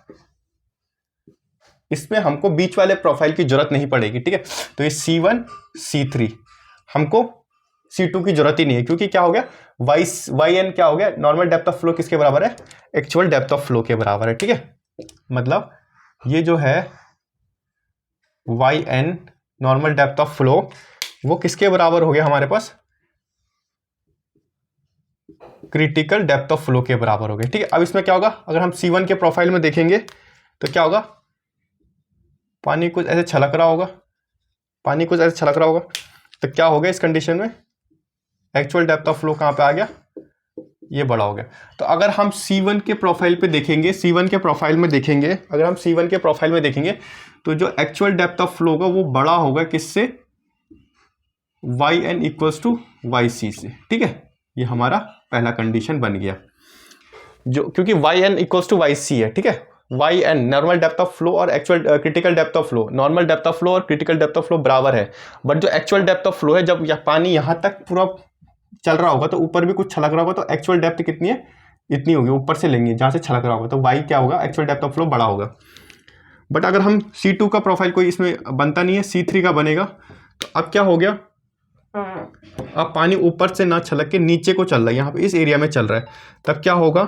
इसमें हमको बीच वाले प्रोफाइल की जरूरत नहीं पड़ेगी, ठीक है। तो ये C1 C3 हमको C2 की जरूरत ही नहीं है, क्योंकि क्या हो गया, वाई एन क्या हो गया, नॉर्मल डेप्थ ऑफ फ्लो किसके बराबर है, एक्चुअल डेप्थ ऑफ फ्लो के बराबर है। ठीक है, मतलब ये जो है Y N normal depth of flow वो किसके बराबर हो गया हमारे पास, क्रिटिकल डेप्थ ऑफ फ्लो के बराबर हो गया। ठीक है, अब इसमें क्या होगा, अगर हम C1 के प्रोफाइल में देखेंगे तो क्या होगा, पानी कुछ ऐसे छलक रहा होगा, पानी कुछ ऐसे छलक रहा होगा, तो क्या हो गया इस कंडीशन में, एक्चुअल डेप्थ ऑफ फ्लो कहाँ पे आ गया, ये बड़ा हो गया। तो अगर हम C1 के प्रोफाइल पे देखेंगे, C1 के प्रोफाइल में देखेंगे, अगर हम C1 के प्रोफाइल में देखेंगे तो जो एक्चुअल डेप्थ ऑफ फ्लो होगा वो बड़ा होगा किससे, y N equals to Y c से। ठीक है, ये हमारा पहला कंडीशन बन गया, जो क्योंकि Y N equals to Y C है। ठीक है, Y N normal depth of flow और actual critical depth of flow, normal depth of flow और क्रिटिकल डेप्थ ऑफ फ्लो बराबर है, बट जो एक्चुअल डेप्थ ऑफ फ्लो है, जब पानी यहाँ तक पूरा चल रहा होगा तो ऊपर भी कुछ छलक रहा होगा, तो एक्चुअल डेप्थ कितनी है, इतनी होगी, ऊपर से लेंगे जहाँ से छलक रहा होगा, तो वाई क्या होगा, एक्चुअल डेप्थ ऑफ फ्लो बड़ा होगा। बट अगर हम C2 का प्रोफाइल कोई इसमें बनता नहीं है, C3 का बनेगा, तो अब क्या हो गया, अब पानी ऊपर से ना छलक के नीचे को चल रहा है, यहाँ पे इस एरिया में चल रहा है, तब क्या होगा,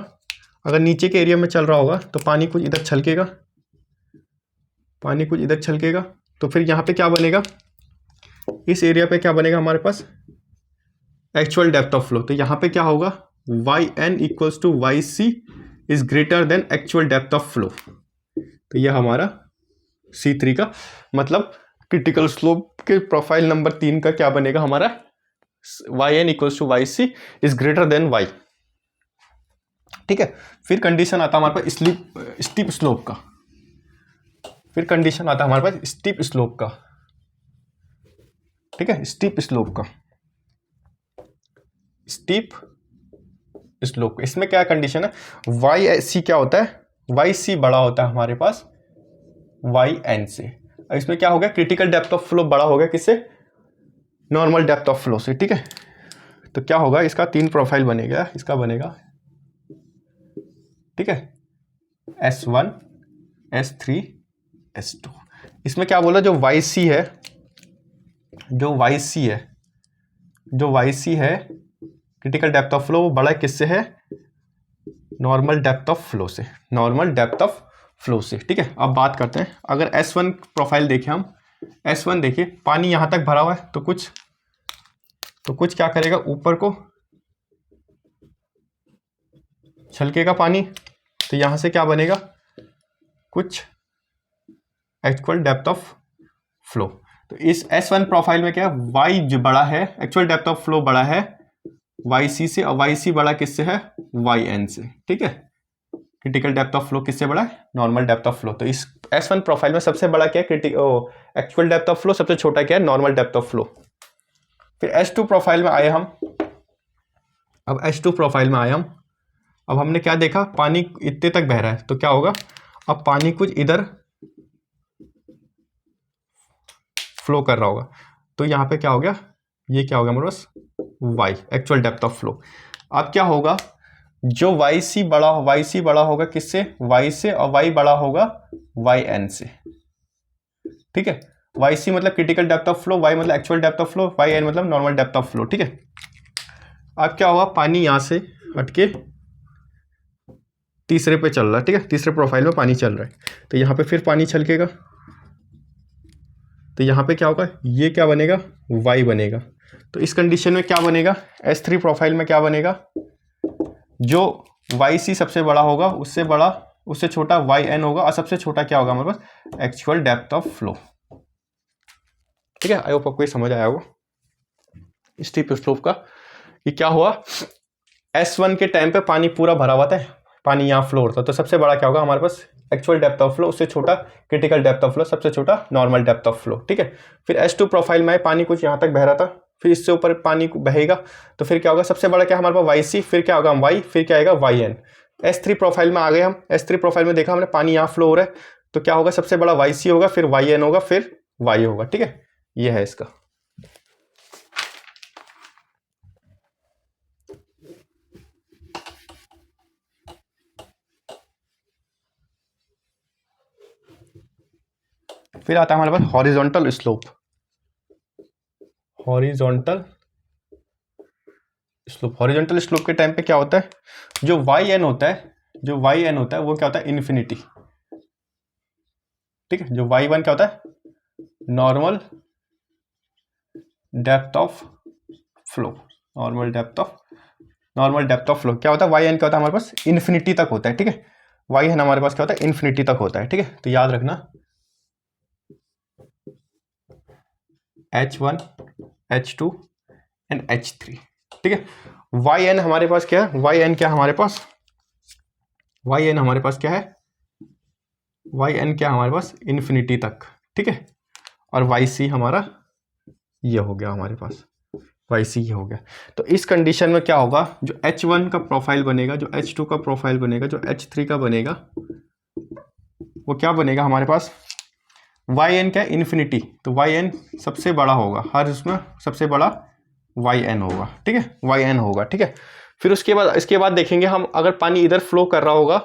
अगर नीचे के एरिया में चल रहा होगा तो पानी कुछ इधर छलकेगा, पानी कुछ इधर छलकेगा, तो फिर यहाँ पे क्या बनेगा, इस एरिया पे क्या बनेगा हमारे पास, एक्चुअल डेप्थ ऑफ फ्लो। तो यहाँ पे क्या होगा, y N equals to Y c is greater than actual depth of flow. तो यह हमारा C3 का मतलब क्रिटिकल स्लोप के प्रोफाइल नंबर 3 का क्या बनेगा हमारा, y N equals to Y c is greater than y. ठीक है, फिर कंडीशन आता है हमारे पास स्टीप स्लोप का, फिर कंडीशन आता है हमारे पास स्टीप स्लोप का। ठीक है, स्टीप स्लोप का, स्टीप स्लोप, इसमें क्या कंडीशन है, वाई सी क्या होता है, वाई सी बड़ा होता है हमारे पास वाई एन से। इसमें क्या हो गया, क्रिटिकल डेप्थ ऑफ फ्लो बड़ा हो गया किससे, नॉर्मल डेप्थ ऑफ फ्लो से। ठीक है, तो क्या होगा, इसका 3 प्रोफाइल बनेगा, इसका बनेगा, ठीक है, S1 S3 S2। इसमें क्या बोला, जो वाई सी है, जो वाई सी है, जो वाई सी है क्रिटिकल डेप्थ ऑफ फ्लो वो बड़ा किससे है, नॉर्मल डेप्थ ऑफ फ्लो से, नॉर्मल डेप्थ ऑफ फ्लो से। ठीक है, अब बात करते हैं, अगर S1 प्रोफाइल देखें हम, S1 देखिए, पानी यहां तक भरा हुआ है, तो कुछ क्या करेगा, ऊपर को छलकेगा पानी, तो यहां से क्या बनेगा, कुछ एक्चुअल डेप्थ ऑफ फ्लो। तो इस S1 प्रोफाइल में क्या है, वाई जो बड़ा है, एक्चुअल डेप्थ ऑफ फ्लो बड़ा है वाई सी से, और वाई सी बड़ा किससे है, वाई एन से। ठीक है, क्रिटिकल डेप्थ ऑफ फ्लो किससे बड़ा है, नॉर्मल डेप्थ ऑफ फ्लो। तो इस S1 प्रोफाइल में सबसे बड़ा क्या है, एक्चुअल डेप्थ ऑफ फ्लो, सबसे छोटा क्या है, नॉर्मल डेप्थ ऑफ फ्लो। फिर S2 प्रोफाइल में आए हम, अब S2 प्रोफाइल में आए हम, अब हमने क्या देखा, पानी इतने तक बह रहा है, तो क्या होगा, अब पानी कुछ इधर फ्लो कर रहा होगा, तो यहाँ पे क्या हो गया, ये क्या हो गया हमारे पास, Y actual depth of flow. अब क्या होगा, जो वाई सी बड़ा होगा किससे, वाई से, और वाई बड़ा होगा वाई एन से। ठीक है, वाई सी मतलब critical depth of flow, Y मतलब actual depth of flow, Y N मतलब नॉर्मल डेप्थ ऑफ फ्लो। ठीक है, अब क्या होगा, पानी यहां से हटके तीसरे पे चल रहा है। ठीक है, तीसरे प्रोफाइल में पानी चल रहा है, तो यहाँ पे फिर पानी छलकेगा, तो यहाँ पे क्या होगा, ये क्या बनेगा, वाई बनेगा। तो इस कंडीशन में क्या बनेगा, S3 प्रोफाइल में क्या बनेगा, जो वाई सी सबसे बड़ा होगा, उससे छोटा वाई एन होगा, और सबसे छोटा क्या होगा हमारे पास, एक्चुअल डेप्थ ऑफ फ्लो। ठीक है, आई होप आपको ये समझ आया होगा स्टीप स्लोप का, कि क्या हुआ, S1 के टाइम पे पानी पूरा भरा हुआ था, पानी यहाँ फ्लो होता, तो सबसे बड़ा क्या होगा हमारे पास, एक्चुअल डेप्थ ऑफ फ्लो, उससे छोटा क्रिटिकल डेप्थ ऑफ फ्लो, सबसे छोटा नॉर्मल डेप्थ ऑफ फ्लो। ठीक है, फिर S2 प्रोफाइल में पानी कुछ यहाँ तक बह रहा था, फिर इससे ऊपर पानी बहेगा, तो फिर क्या होगा, सबसे बड़ा क्या हमारे पास वाई सी, फिर क्या होगा वाई, फिर क्या आएगा वाई एन। S3 प्रोफाइल में आ गए हम, S3 प्रोफाइल में देखा हमने पानी यहाँ फ्लो हो रहा है, तो क्या होगा, सबसे बड़ा वाई सी होगा, फिर वाई एन होगा, फिर वाई होगा। ठीक है, ये है इसका। फिर आता है हमारे पास horizontal slope, horizontal slope, horizontal slope के टाइम पे क्या होता है, जो वाई एन होता है, जो वाई एन होता है वो क्या होता है, इन्फिनिटी। ठीक है, जो वाई वन क्या होता है, normal depth of flow, normal depth of flow क्या होता है, वाई एन क्या होता है हमारे पास, इन्फिनिटी तक होता है। ठीक है, वाई एन हमारे पास क्या होता है, इन्फिनिटी तक होता है। ठीक है, तो याद रखना H1, H2 एंड H3। ठीक है, वाई एन हमारे पास क्या है, वाई एन क्या हमारे पास, वाई एन हमारे पास क्या है, वाई एन क्या हमारे पास, इन्फिनिटी तक। ठीक है, और वाई सी हमारा ये हो गया हमारे पास, वाई सी ये हो गया। तो इस कंडीशन में क्या होगा, जो H1 का प्रोफाइल बनेगा, जो H2 का प्रोफाइल बनेगा, जो H3 का बनेगा, वो क्या बनेगा हमारे पास, वाई एन क्या है, इन्फिनिटी। तो वाई एन सबसे बड़ा होगा, हर उसमें सबसे बड़ा वाई एन होगा। ठीक है, वाई एन होगा। ठीक है, फिर उसके बाद, इसके बाद देखेंगे हम, अगर पानी इधर फ्लो कर रहा होगा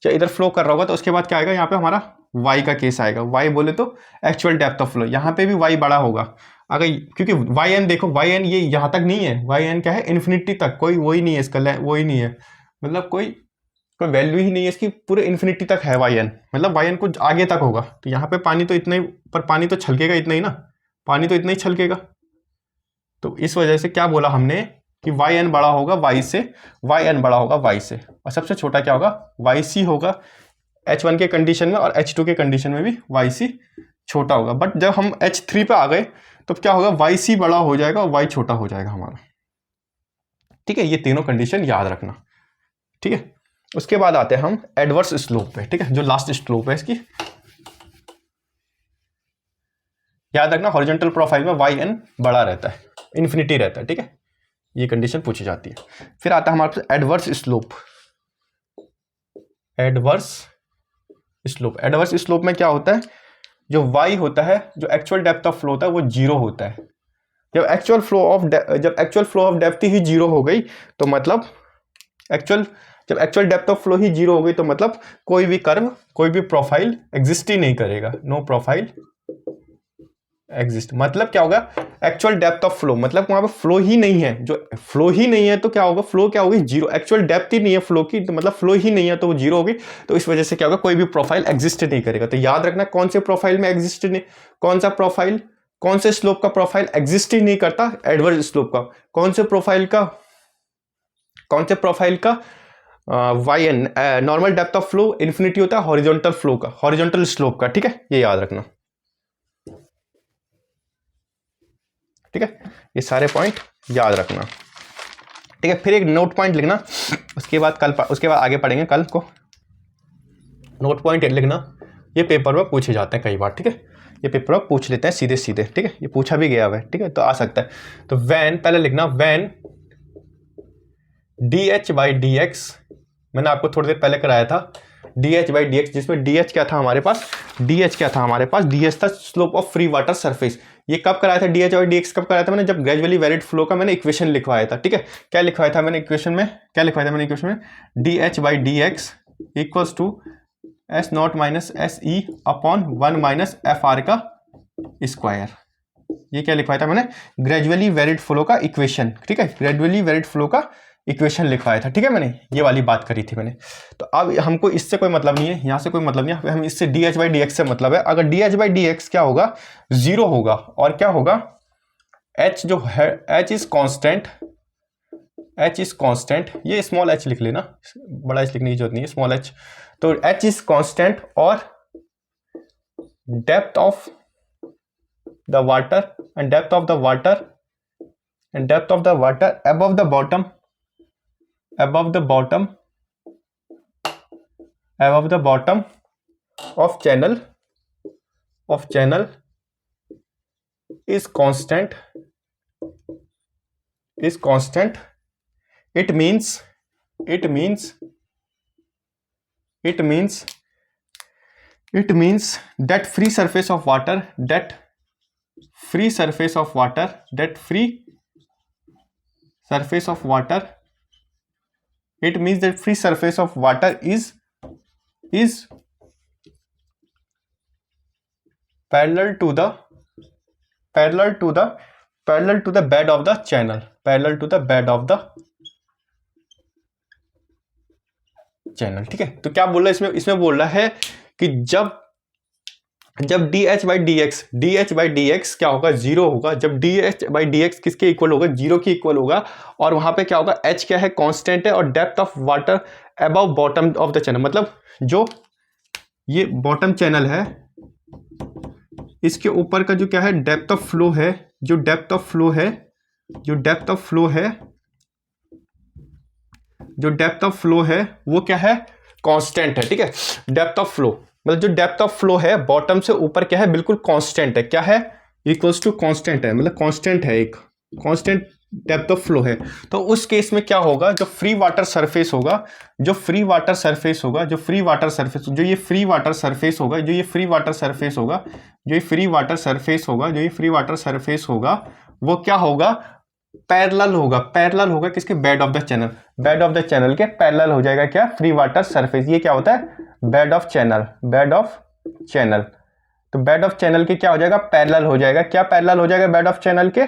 या इधर फ्लो कर रहा होगा, तो उसके बाद क्या आएगा, यहाँ पे हमारा वाई का केस आएगा। वाई बोले तो एक्चुअल डेप्थ ऑफ फ्लो, यहाँ पे भी वाई बड़ा होगा अगर, क्योंकि वाई एन देखो, वाई एन ये यहाँ तक नहीं है, वाई एन क्या है, इन्फिनिटी तक, कोई वही नहीं है इसका, वही नहीं है, मतलब कोई वैल्यू ही नहीं है इसकी, पूरे इन्फिनिटी तक है वाई एन, मतलब वाई एन कुछ आगे तक होगा। तो यहाँ पे पानी तो इतना ही, पर पानी तो छलकेगा इतना ही ना, पानी तो इतना ही छलकेगा। तो इस वजह से क्या बोला हमने कि वाई एन बड़ा होगा वाई से, वाई एन बड़ा होगा वाई से, और सबसे छोटा क्या होगा, वाई सी होगा H1 के कंडीशन में, और H2 के कंडीशन में भी वाई सी छोटा होगा। बट जब हम H3 पे आ गए तो क्या होगा, वाई सी बड़ा हो जाएगा और वाई छोटा हो जाएगा हमारा। ठीक है, ये तीनों कंडीशन याद रखना। ठीक है, उसके बाद आते हैं हम एडवर्स स्लोप पे। ठीक है, जो लास्ट स्लोप है इसकी, याद रखना हॉरिजॉन्टल प्रोफाइल में वाई एन बड़ा रहता है, इन्फिनिटी रहता है। ठीक है, ये कंडीशन पूछी जाती है। फिर आता है हमारे पास adverse slope. Adverse slope, adverse slope में क्या होता है, जो वाई होता है, जो एक्चुअल डेप्थ ऑफ फ्लो होता है वो जीरो होता है। जब actual flow of depth he zero हो गई तो मतलब जब actual depth of flow he zero हो गई तो मतलब कोई भी कर्व, कोई भी प्रोफाइल एग्जिस्ट ही नहीं करेगा, नो प्रोफाइल एग्जिस्ट। मतलब क्या होगा, एक्चुअल डेप्थ ऑफ फ्लो, मतलब वहां पे फ्लो ही नहीं है, जो फ्लो ही नहीं है तो क्या होगा, फ्लो क्या होगी, जीरो। एक्चुअल डेप्थ ही नहीं है फ्लो की, तो मतलब फ्लो ही नहीं है तो वो जीरो होगी। तो इस वजह से क्या होगा, कोई भी प्रोफाइल एग्जिस्ट नहीं करेगा। तो याद रखना कौन से प्रोफाइल में एग्जिस्ट नहीं, कौन सा प्रोफाइल, कौन से स्लोप का प्रोफाइल एग्जिस्ट ही नहीं करता, एडवर्स स्लोप का। कौन से प्रोफाइल का y N, normal depth of flow infinity होता है, हॉरिजॉन्टल फ्लो का, हॉरिजॉन्टल स्लोप का। ठीक है, ये याद रखना। ठीक है, ये सारे पॉइंट याद रखना। ठीक है, फिर एक नोट पॉइंट लिखना, उसके बाद आगे पढ़ेंगे कल को। नोट पॉइंट लिखना, ये पेपर में पूछे जाते हैं कई बार। ठीक है, ये पेपर में पूछ लेते हैं सीधे सीधे। ठीक है, ये पूछा भी गया है। ठीक है, तो आ सकता है। तो वैन, पहले लिखना वैन d h by d x, मैंने आपको थोड़ी देर पहले कराया था, d h by d x, जिसमें डी एच क्या था हमारे पास, डी एच था slope of free water surface. ये कब कराया था, d h by d x कब कराया था मैंने, जब ग्रेजुअली वेरिड फ्लो का मैंने इक्वेशन लिखवाया था। ठीक है, क्या लिखवाया था मैंने इक्वेशन में, d h by d x equals to s nought minus s E upon 1 minus f r का स्क्वायर। ये क्या लिखवाया था मैंने, ग्रेजुअली वेरिड फ्लो का इक्वेशन। ठीक है, ग्रेजुअली वेरिड फ्लो का इक्वेशन लिखवाया था। ठीक है, मैंने ये वाली बात करी थी मैंने। तो अब हमको इससे कोई मतलब नहीं है, यहाँ से कोई मतलब नहीं है, हम इससे D h by d x से मतलब है। अगर D h by d x क्या होगा, जीरो होगा, और क्या होगा, एच जो है, एच इज कांस्टेंट, ये स्मॉल एच लिख लेना, बड़ा एच लिखने की जरूरत नहीं है, स्मॉल एच। तो एच इज कांस्टेंट और depth of the water above the bottom of channel is constant. It means that free surface of water is parallel to the bed of the channel, channel. ठीक है, तो क्या बोल रहा है इसमें, इसमें बोल रहा है कि जब dH/dx क्या होगा, जीरो होगा। जब dH/dx किसके इक्वल होगा, जीरो के इक्वल होगा। और वहां पे क्या होगा, H क्या है, कांस्टेंट है, और depth of water above bottom of the channel, मतलब जो ये बॉटम चैनल है इसके ऊपर का जो क्या है, डेप्थ ऑफ फ्लो है, जो डेप्थ ऑफ फ्लो है, जो डेप्थ ऑफ फ्लो है, जो डेप्थ ऑफ फ्लो है वो क्या है, कांस्टेंट है। ठीक है, डेप्थ ऑफ फ्लो मतलब जो डेप्थ ऑफ फ्लो है बॉटम से ऊपर क्या है, बिल्कुल कांस्टेंट है। क्या है, इक्वल्स टू कांस्टेंट है, मतलब कांस्टेंट है, एक कांस्टेंट डेप्थ ऑफ फ्लो है। तो उस केस में क्या होगा, जो फ्री वाटर सरफेस होगा, जो फ्री वाटर सरफेस होगा, जो फ्री वाटर सरफेस, जो ये फ्री वाटर सरफेस होगा, जो ये फ्री वाटर सरफेस होगा, जो ये फ्री वाटर सरफेस होगा, जो ये फ्री वाटर सरफेस होगा, वो क्या होगा, पैरेलल होगा। पैरेलल होगा किसके, bed of the channel, bed of the channel के पैरेलल हो जाएगा क्या, फ्री वाटर सरफेस। ये क्या होता है, bed of channel, bed of channel. तो बेड ऑफ चैनल के क्या हो जाएगा, पैरेलल हो जाएगा। क्या पैरेलल हो जाएगा बेड ऑफ चैनल के,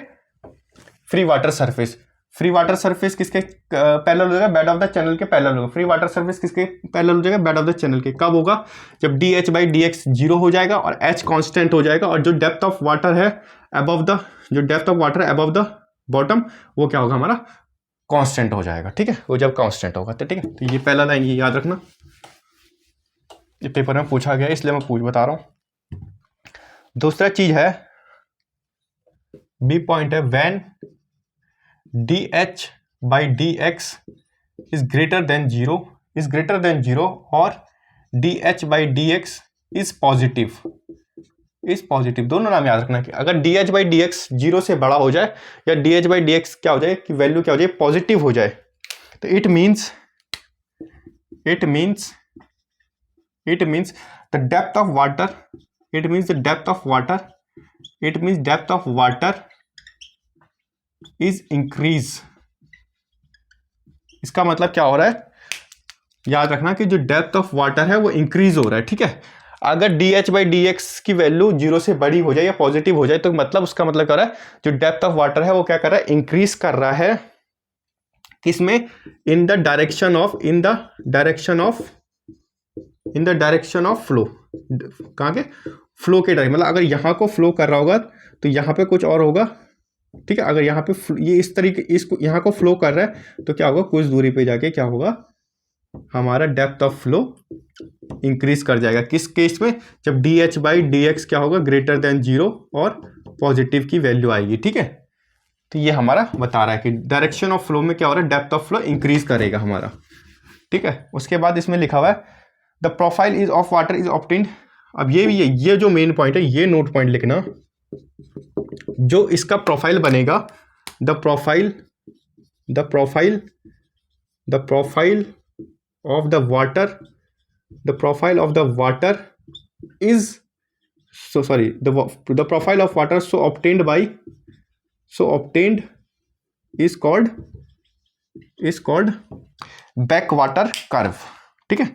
free water surface. Free water surface किसके पैरेलल हो जाएगा, बेड ऑफ द चैनल के पैरेलल होगा। फ्री वाटर सरफेस किसके पैरेलल हो जाएगा, बेड ऑफ द चैनल के। कब होगा, जब dH/dx जीरो हो जाएगा और H कांस्टेंट हो जाएगा, और जो डेप्थ ऑफ वाटर है अबव द, जो डेप्थ ऑफ वाटर है अबव द बॉटम, वो क्या होगा हमारा, कांस्टेंट हो जाएगा। ठीक है, वो जब कांस्टेंट होगा तो ठीक है। तो ये पहला लाइन ये याद रखना, ये पेपर में पूछा गया इसलिए मैं बता रहा हूं। दूसरा चीज है, बी पॉइंट है, when dH/dx is greater than zero, is greater than zero, और dH/dx is positive, is positive. दोनों नाम याद रखना कि अगर dH/dx जीरो से बड़ा हो जाए या dH/dx क्या हो जाए कि वैल्यू क्या हो जाए, पॉजिटिव हो जाए, तो it means the depth of water, it means the depth of water, it means depth of water is increase. इसका मतलब क्या हो रहा है, याद रखना कि जो डेप्थ ऑफ वाटर है वो इंक्रीज हो रहा है। ठीक है, अगर dH/dx की वैल्यू जीरो से बड़ी हो जाए या पॉजिटिव हो जाए तो मतलब उसका मतलब क्या हो रहा है, जो डेप्थ ऑफ वाटर है वो क्या कर रहा है, इंक्रीज कर रहा है। किसमें, in the direction of, in the direction of, in the direction of flow. कहाँ के, फ्लो के डायरेक्शन, मतलब अगर यहाँ को फ्लो कर रहा होगा तो यहाँ पे कुछ और होगा। ठीक है, अगर यहाँ पे ये इस तरीके, इसको यहाँ को फ्लो कर रहा है तो क्या होगा, कुछ दूरी पे जाके क्या होगा, हमारा डेप्थ ऑफ फ्लो इंक्रीज कर जाएगा। किस केस में, जब dH/dx क्या होगा, ग्रेटर देन जीरो और पॉजिटिव की वैल्यू आएगी। ठीक है, तो ये हमारा बता रहा है कि डायरेक्शन ऑफ फ्लो में क्या हो रहा है, डेप्थ ऑफ फ्लो इंक्रीज करेगा हमारा। ठीक है, उसके बाद इसमें लिखा हुआ है the profile is of water is obtained. अब ये भी है, ये जो मेन पॉइंट है, ये नोट पॉइंट लिखना, जो इसका प्रोफाइल बनेगा, the profile of the water, the profile of the water is, so sorry, the profile of water so obtained is called backwater curve। ठीक है,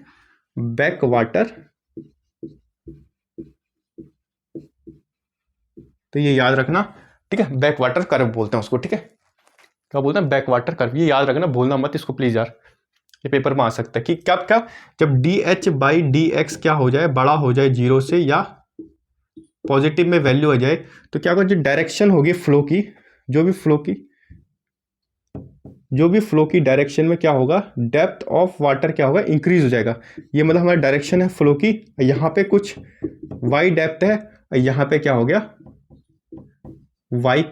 backwater, तो ये याद रखना। ठीक है, बैकवाटर कर्व बोलते हैं उसको। ठीक है, क्या बोलते हैं, बैकवाटर कर्व। ये याद रखना, भूलना मत इसको प्लीज यार, ये पेपर में आ सकता है कि कब कब, जब dH/dx क्या हो जाए, बड़ा हो जाए जीरो से या पॉजिटिव में वैल्यू आ जाए, तो क्या होगा, जो डायरेक्शन होगी फ्लो की, जो भी फ्लो की डायरेक्शन में क्या होगा, डेप्थ ऑफ वाटर क्या होगा, इंक्रीज हो जाएगा। ये मतलब हमारा डायरेक्शन है फ्लो की, यहाँ पे कुछ y डेप्थ है, यहाँ पे क्या हो गया, y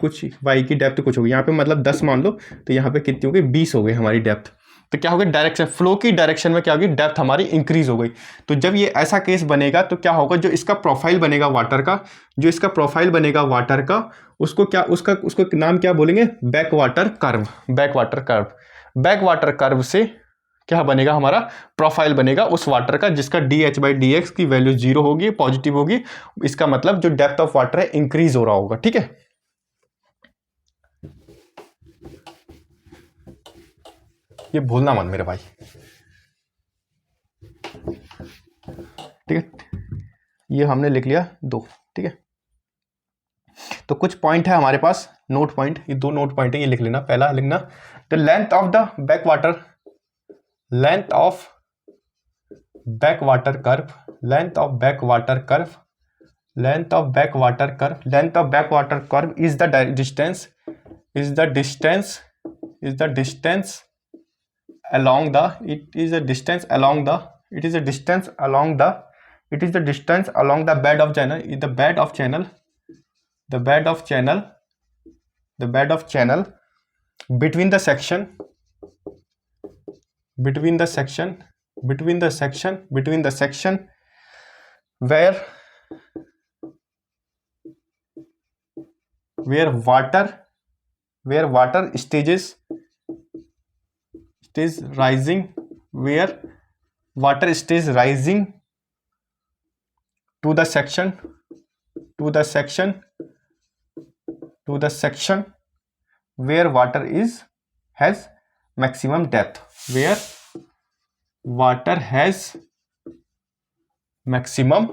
की डेप्थ कुछ होगी, यहाँ पे मतलब 10 मान लो, तो यहाँ पे कितनी हो गई, 20 हो गई हमारी डेप्थ। तो क्या होगा, डायरेक्शन फ्लो की डायरेक्शन में क्या होगी, डेप्थ हमारी इंक्रीज हो गई। तो जब ये ऐसा केस बनेगा तो क्या होगा, जो इसका प्रोफाइल बनेगा वाटर का, जो इसका प्रोफाइल बनेगा वाटर का, उसको क्या, उसको नाम क्या बोलेंगे, backwater curve. Backwater curve, backwater curve से क्या बनेगा, हमारा प्रोफाइल बनेगा उस वाटर का जिसका dH/dx की वैल्यू जीरो होगी, पॉजिटिव होगी। इसका मतलब जो डेप्थ ऑफ वाटर है इंक्रीज हो रहा होगा। ठीक है, ये भूलना मत मेरे भाई। ठीक है, ये हमने लिख लिया 2। ठीक है, तो कुछ पॉइंट है हमारे पास, नोट पॉइंट, ये 2 नोट पॉइंट है, ये लिख लेना। पहला लिखना, the length of the backwater, length of back water curve, length of back water curve, length of back water curve, length of back water curve is the distance, is the distance, is the distance along the, it is a distance along the, it is a distance along the, it is the distance along the bed of channel, the bed of channel, the bed of channel, the bed of channel between the section, between the section, between the section, between the section where water, where water stages is rising, where water is rising to the section, to the section, to the section where water is has maximum depth, where water has maximum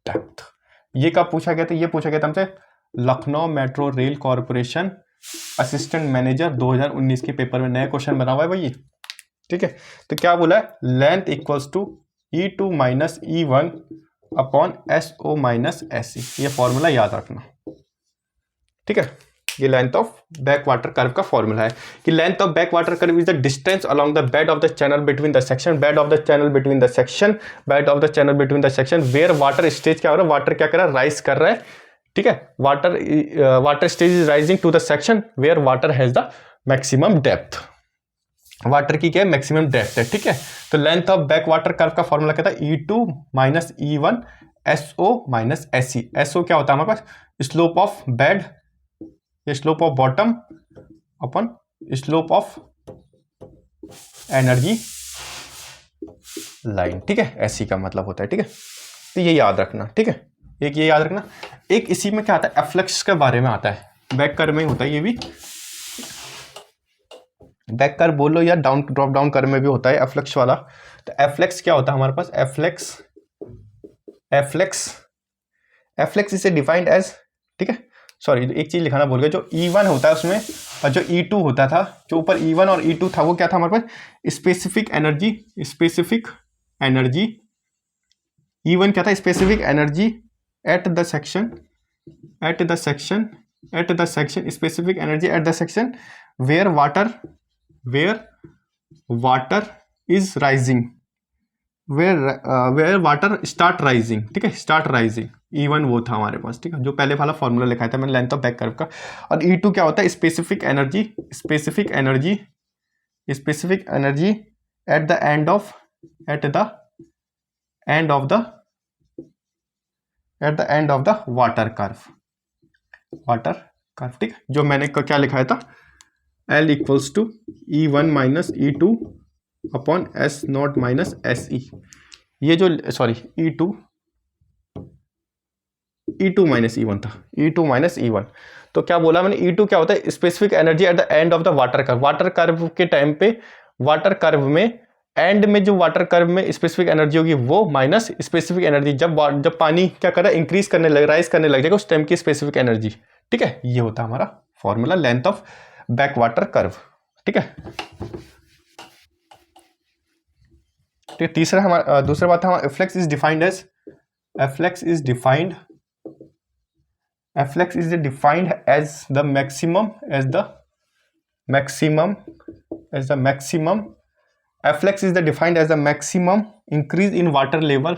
depth. ये कब पूछा गया था? ये पूछा गया था हमसे Lucknow metro rail corporation assistant manager 2019 के पेपर में, नया क्वेश्चन बना हुआ है भाई। ठीक है, तो क्या बोला है? Length equals to E2 minus E1 upon SO minus SE। ये फॉर्मूला याद रखना। ठीक है, ये length of back water curve का फॉर्मूला है कि length of back water curve is the distance along the bed of the channel between the section, bed of the channel between the section, bed of the channel between the section where water stage क्या हो रहा है? Water क्या कर रहा है? Rise कर रहा है। ठीक है, water stage is rising to the section where water has the maximum depth. Water की क्या है? मैक्सिमम डेप्थ है। ठीक है, तो length of back water curve का फॉर्मूला क्या था? E2 minus E1 SO minus SE। SO क्या होता है हमारे पास? स्लोप ऑफ बेड, ये slope of bottom upon slope of energy line. ठीक है, SE का मतलब होता है। ठीक है, तो ये याद रखना। ठीक है, एक ये याद रखना। एक इसी में क्या आता है? एफ्लेक्स के बारे में आता है, बैक कर्व में होता है। ये भी बैक कर्व बोल लो या डाउन ड्रॉप डाउन कर्व में भी होता है एफ्लेक्स वाला। तो एफ्लेक्स क्या होता है हमारे पास? एफ्लेक्स, एफ्लेक्स, एफ्लेक्स इसे डिफाइंड एज, ठीक है, सॉरी एक चीज लिखाना भूल गया, जो E1 होता है उसमें और जो E2 होता था, जो ऊपर E1 और E2 था वो क्या था हमारे पास? Specific energy, specific energy. E1 क्या था? Specific energy at the section, at the section, at the section, specific energy at the section where water, where water is rising, where water start rising. ठीक है, start rising. E1 वो था हमारे पास। ठीक है, जो पहले वाला फॉर्मूला लिखा था मैंने लेंथ ऑफ बैक कर्व का। और E2 क्या होता है? Specific energy, specific energy, specific energy at the end of, at the end of the, at the end of the water curve, water curve. ठीक है, जो मैंने क्या लिखाया था? L equals to E1 minus E2 upon S0 minus SE। ये जो sorry E2 minus E1 था, E2 माइनस E1। तो क्या बोला मैंने? E2 क्या होता है? Specific energy at the end of the water curve. Water curve के टाइम पे, वाटर कर्व में एंड में जो वाटर कर्व में स्पेसिफिक एनर्जी होगी वो माइनस स्पेसिफिक एनर्जी जब पानी क्या कर रहा है? इंक्रीज करने लग, राइज करने लग जाएगा उस टाइम की स्पेसिफिक एनर्जी। ठीक है, ये होता है हमारा formula length of back water curve. ठीक है, ठीक है। तीसरा हमारा दूसरा बात था हमारा afflux is defined as, afflux is defined, afflux is defined as the maximum, as the maximum, as the maximum, afflux is the defined as the maximum increase in water level,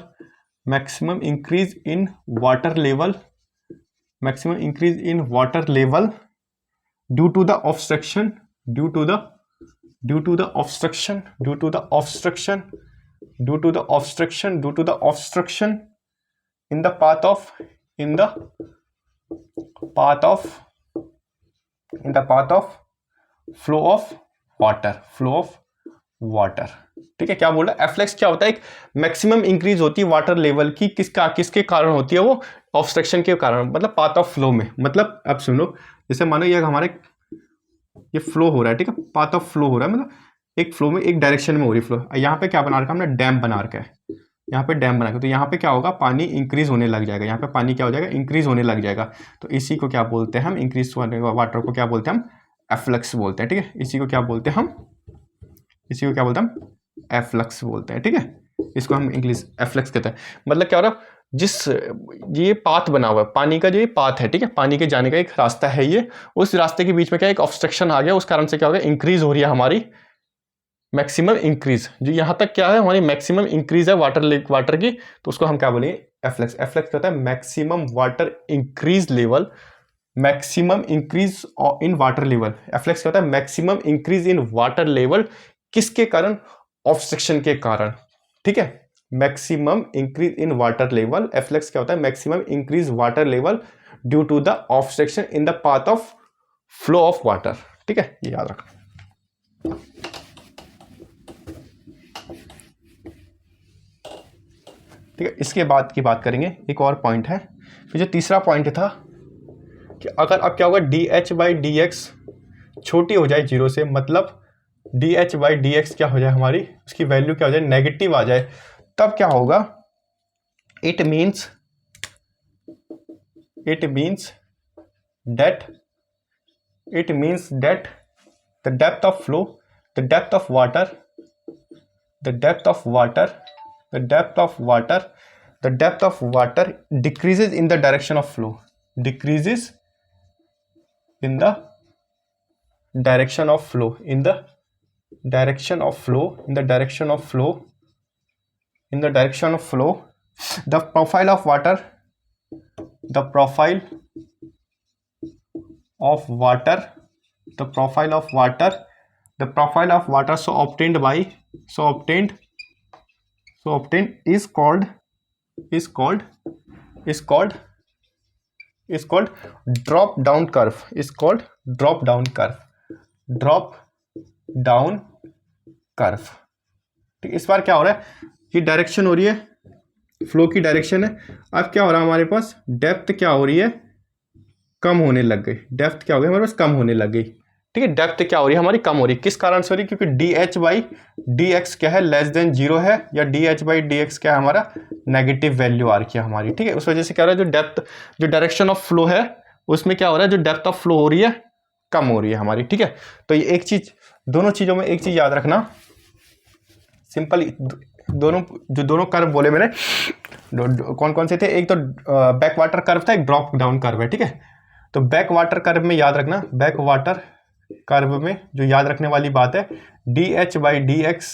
maximum increase in water level, maximum increase in water level due to the obstruction, due to the obstruction, due to the obstruction, due to the obstruction, due to the obstruction in the path of, in the path of, in the path of flow of water, flow of water। ठीक है, क्या बोल रहा है? Efflux क्या होता है? एक मैक्सिमम इंक्रीज होती है वाटर लेवल की, किसके कारण होती है? वो ऑब्स्ट्रक्शन के कारण, मतलब पाथ ऑफ फ्लो में। मतलब अब सुनो, जैसे मानो ये हमारे ये फ्लो हो रहा है, ठीक है, पाथ ऑफ फ्लो हो रहा है, मतलब एक फ्लो में एक डायरेक्शन में हो रही फ्लो। यहाँ पे क्या बना रखा हमने? डैम बना रखा है, यहाँ पे डैम बना के, तो यहाँ पे क्या होगा? पानी इंक्रीज होने लग जाएगा। यहाँ पे पानी क्या हो जाएगा? इंक्रीज होने लग जाएगा। तो इसी को क्या बोलते हैं हम? इंक्रीज वाटर को क्या बोलते हैं हम? एफ्लक्स बोलते हैं, ठीक है। इसी को क्या बोलते हैं हम, इसी को क्या बोलते हैं हम, एफ्लक्स बोलते हैं, ठीक है। इसको हम इंग्लिश एफ्लक्स कहते हैं। मतलब क्या हो रहा है, जिस ये पाथ बना हुआ है पानी का, जो ये पाथ है, ठीक है, पानी के जाने का एक रास्ता है ये, उस रास्ते के बीच में क्या एक ऑब्स्ट्रक्शन आ गया, उस कारण से क्या हो गया, इंक्रीज हो रही है हमारी मैक्सिमम इंक्रीज, जो यहाँ तक क्या है हमारी मैक्सिमम इंक्रीज है वाटर की, तो उसको हम क्या बोलेंगे, एफ्लक्स। एफ्लक्स क्या होता है, maximum water increase level, maximum increase in water level. Afflux क्या होता है, maximum increase in water level, किसके कारण, ऑब्स्ट्रक्शन के कारण, ठीक है। Maximum increase in water level, afflux क्या होता है, maximum increase water level due to the obstruction in the path of flow of water, ठीक है, ये याद रखना। ठीक है, इसके बाद की बात करेंगे, एक और पॉइंट है, फिर जो तीसरा पॉइंट था कि अगर अब क्या होगा, D h by d x छोटी हो जाए जीरो से, मतलब D h by d x क्या हो जाए हमारी, उसकी वैल्यू क्या हो जाए, नेगेटिव आ जाए, तब क्या होगा, it means that the depth of flow, the depth of water decreases in the direction of flow, decreases in the direction of flow, in the direction of flow, the profile of water, so obtained is called drop down curve, ठीक। इस बार क्या हो रहा है, ये direction हो रही है, फ्लो की डायरेक्शन है, अब क्या हो रहा है हमारे पास, डेप्थ क्या हो रही है, कम होने लग गई, डेप्थ क्या हो गई हमारे पास, कम होने लग गई, ठीक है। डेप्थ क्या हो रही है हमारी, कम हो रही है, किस कारण से हो रही है, क्योंकि D h by d x क्या है, लेस देन जीरो है, या D h by d x क्या है हमारा, नेगेटिव वैल्यू आ रही है हमारी, ठीक है। उस वजह से क्या हो रहा है, जो डेप्थ, जो डायरेक्शन ऑफ फ्लो है उसमें क्या हो रहा है, जो डेप्थ ऑफ फ्लो हो रही है कम हो रही है हमारी, ठीक है। तो ये एक चीज, दोनों चीजों में एक चीज याद रखना, सिंपल, दोनों कर्व बोले मैंने, कौन कौन से थे, एक तो बैक वाटर कर्व था, एक ड्रॉप डाउन कर्व है, ठीक है। तो बैक वाटर कर्व में याद रखना, बैक वाटर कर्व में जो याद रखने वाली बात है, D h by d x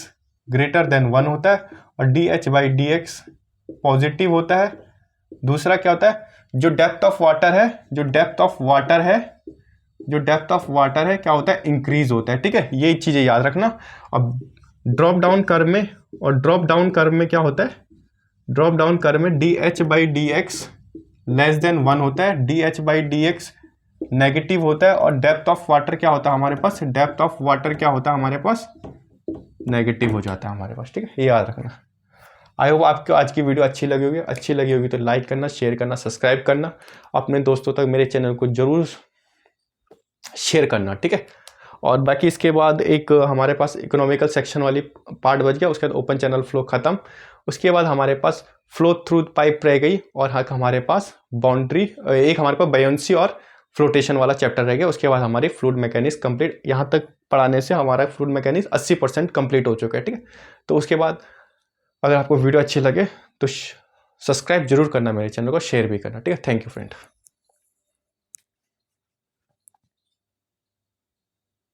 greater than 1 होता है, और D h by d x positive होता है। दूसरा क्या होता है, जो डेप्थ ऑफ वाटर है क्या होता है, इंक्रीज होता है, ठीक है। ये चीजें याद रखना। अब ड्रॉप डाउन कर्व में क्या होता है, ड्रॉप डाउन कर्व में d h by d x less than 1 होता है, D h by d x negative होता है, और डेप्थ ऑफ वाटर क्या होता है हमारे पास, नेगेटिव हो जाता है हमारे पास, ठीक है। ये याद रखना। आई होप आपको आज की वीडियो अच्छी लगी होगी तो लाइक करना, शेयर करना, सब्सक्राइब करना, अपने दोस्तों तक मेरे चैनल को जरूर शेयर करना, ठीक है। और बाकी इसके बाद एक हमारे पास इकोनॉमिकल सेक्शन वाली पार्ट बच गया, उसके बाद ओपन चैनल फ्लो खत्म, उसके बाद हमारे पास फ्लो थ्रू पाइप रह गई, और हमारे पास बाउंड्री, एक हमारे पास बायोंसी और फ्लोटेशन वाला चैप्टर रह गया। उसके बाद हमारी फ्लूइड मैकेनिक्स कंप्लीट, यहाँ तक पढ़ाने से हमारा फ्लूइड मैकेनिक्स 80% कंप्लीट हो चुका है, ठीक है। तो उसके बाद अगर आपको वीडियो अच्छी लगे तो सब्सक्राइब जरूर करना मेरे चैनल को, शेयर भी करना, ठीक है। Thank you friend.